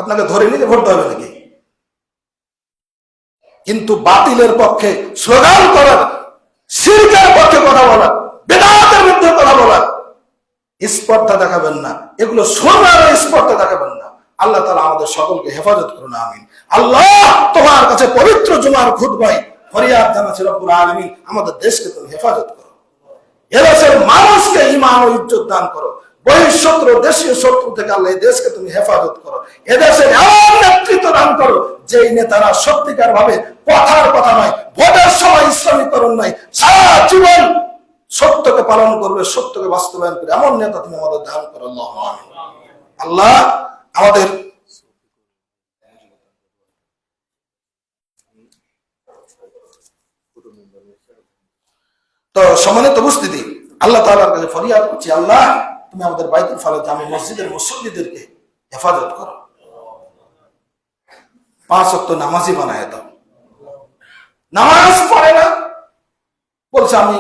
আপনাকে ধরে নিতে ভোট দেবে নাকি? কিন্তু বাতিলের পক্ষে স্লোগান করার, শিরকের পক্ষে কথা বলার, বেদাতের বিরুদ্ধে কথা বলার স্পর্ধা দেখাবেন না, এগুলো শোনার স্পর্ধা দেখাবেন না। আল্লাহ তাআলা আমাদের সকলকে হেফাজত করুন, আমিন। আল্লাহ তোমার কাছে পবিত্র জুমার খুতবায় ফরিয়াদ জানাচ্ছি, রব্বুল আলামিন আমাদের দেশকে তুমি হেফাজত করো, এদেশের মানুষকে ঈমান ও ইজ্জত দান করো, বহিঃশত্রু দেশীয় শত্রু থেকে আল্লাহ এই দেশকে তুমি হেফাজত করো, এদেশের এমন নেতৃত্ব দান করো যেই নেতারা সত্যিকার ভাবে কথার কথা নয়, ভোটের সময় ইসলামীকরণ নয়, সারা জীবন সত্যকে পালন করবে, সত্যকে বাস্তবায়ন করবে, এমন নেতা তুমি আমাদের দান করো। আল্লাহুম্মা আমিন। আল্লাহ আমাদের তো সম্মানিত উপস্থিতি, আল্লাহ তাআলার কাছে ফরিয়াদ করছি, আল্লাহ তুমি আমাদের বাইতুল ফালা জামে মসজিদের মুসল্লিদেরকে হেফাজত করো, 5 ওয়াক্ত নামাজি বানায় দাও। নামাজ পড়ে না, বলছে আমি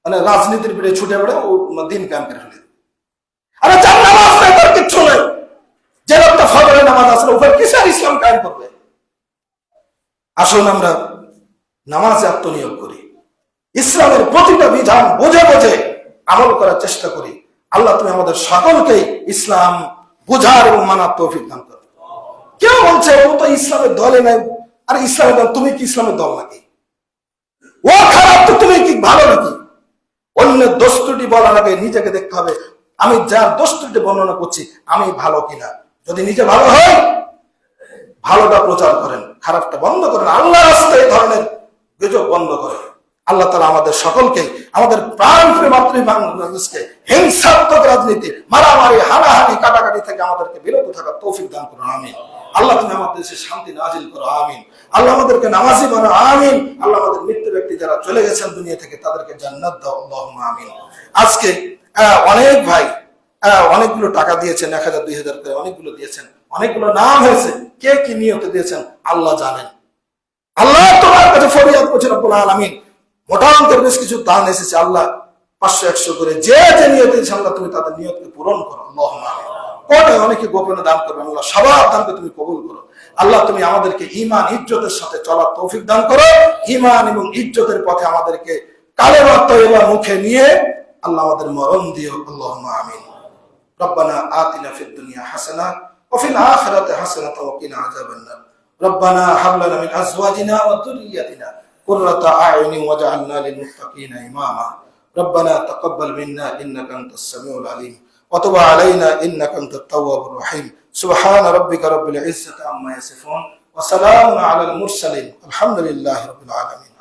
মানে রাজনীতির পিঠে ছুটে বেড়ে ও দিন কায়েম করে ফেলে। আরে যার নামাজ নাই তার কিচ্ছু নাই, যে লোকটা ফজরের নামাজ আসলে উপর কিসের ইসলাম কায়েম করবে? আসুন আমরা নামাজে আত্মনিয়োগ করি, ইসলামের প্রতিটা বিধান বুঝে বুঝে আমল করার চেষ্টা করি। আল্লাহ তুমি আমাদের সকলকেই ইসলাম বুঝার এবং মানার তৌফিক দান করো। কেউ বলছে ও তো ইসলামের দলে নাই, আর ইসলামের দল, তুমি কি ইসলামের দল নাকি? ও খারাপ তো তুমি কি ভালো নাকি? বলার আগে নিজেকে দেখতে হবে, আমি যার দোষ ত্রুটি বর্ণনা করছি আমি ভালো কিনা। যদি নিজে ভালো হয়, ভালোটা প্রচার করেন, খারাপটা বন্ধ করেন, আল্লাহর রাস্তায় এই ধরনের গুজব বন্ধ করেন। আল্লাহ তাআলা আমাদের সকলকে, আমাদের প্রাণপ্রিয় মাতৃ বাংলাদেশকে হিংসাত্মক রাজনীতি, মারামারি, হানাহানি, কাটাকাটি থেকে আমাদেরকে বিরত থাকার তৌফিক দান করুন, আমিন। আল্লাহ তুমি আমাদের দেশে শান্তি নাজিল করো, আমিন। আল্লাহ আমাদেরকে নামাজি বানাও, আমিন। আল্লাহ আমাদের মৃত ব্যক্তি যারা চলে গেছেন দুনিয়া থেকে তাদেরকে জান্নাত দাও, আল্লাহুম্মা আমিন। আজকে অনেক ভাই অনেকগুলো টাকা দিয়েছেন, 1000 2000 করে অনেকগুলো দিয়েছেন, অনেকগুলো নাম হয়েছে, কে কি নিয়তে দিয়েছেন আল্লাহ জানেন। আল্লাহ তোমার কাছে ফরিয়াদ করছে রব্বুল আলামিন, মোটা অঙ্কের বেশ কিছু দান এসেছে, আল্লাহ 500 100 করে যে যে নিয়তে দিয়েছে আল্লাহ তুমি তাদের নিয়তকে পূরণ করো, আল্লাহুম্মা আমিন। কোটে অনেকে গোপনে দান করবেন, আল্লাহ সবার দানকে তুমি কবুল করো। আল্লাহ তুমি আমাদেরকে ঈমান ইজ্জতের সাথে চলার তৌফিক দান করো, ঈমান এবং ইজ্জতের পথে আমাদেরকে কালেমা তয়্যিবা মুখে নিয়ে আল্লাহ আমাদের মরণ দিও, আল্লাহুম্মা আমিন। রব্বানা আতিনা ফিদ দুনিয়া হাসানাহ ওয়া ফিল আখিরাতি হাসানাতাও ওয়া কিনা আযাবান্নার। রব্বানা হাব লানা মিন আজওয়াজিনা ওয়া যুররিয়্যাতিনা কুররাতা আ'ইউনিন ওয়াজআলনা লিল মুত্তাকিনা ইমামা। রব্বানা তাকাব্বাল মিন্না ইন্নাকা আনতাস সামিউল আলিম ওয়া তুব আলাইনা ইন্নাকা আনতাত তাওয়াবুর রহিম। সুবহানা রাব্বিকা রাব্বিল ইজ্জাতি আম্মা ইয়াসিফুন ওয়া সালামুন আলাল মুরসালিন আলহামদুলিল্লাহি রাব্বিল আলামিন।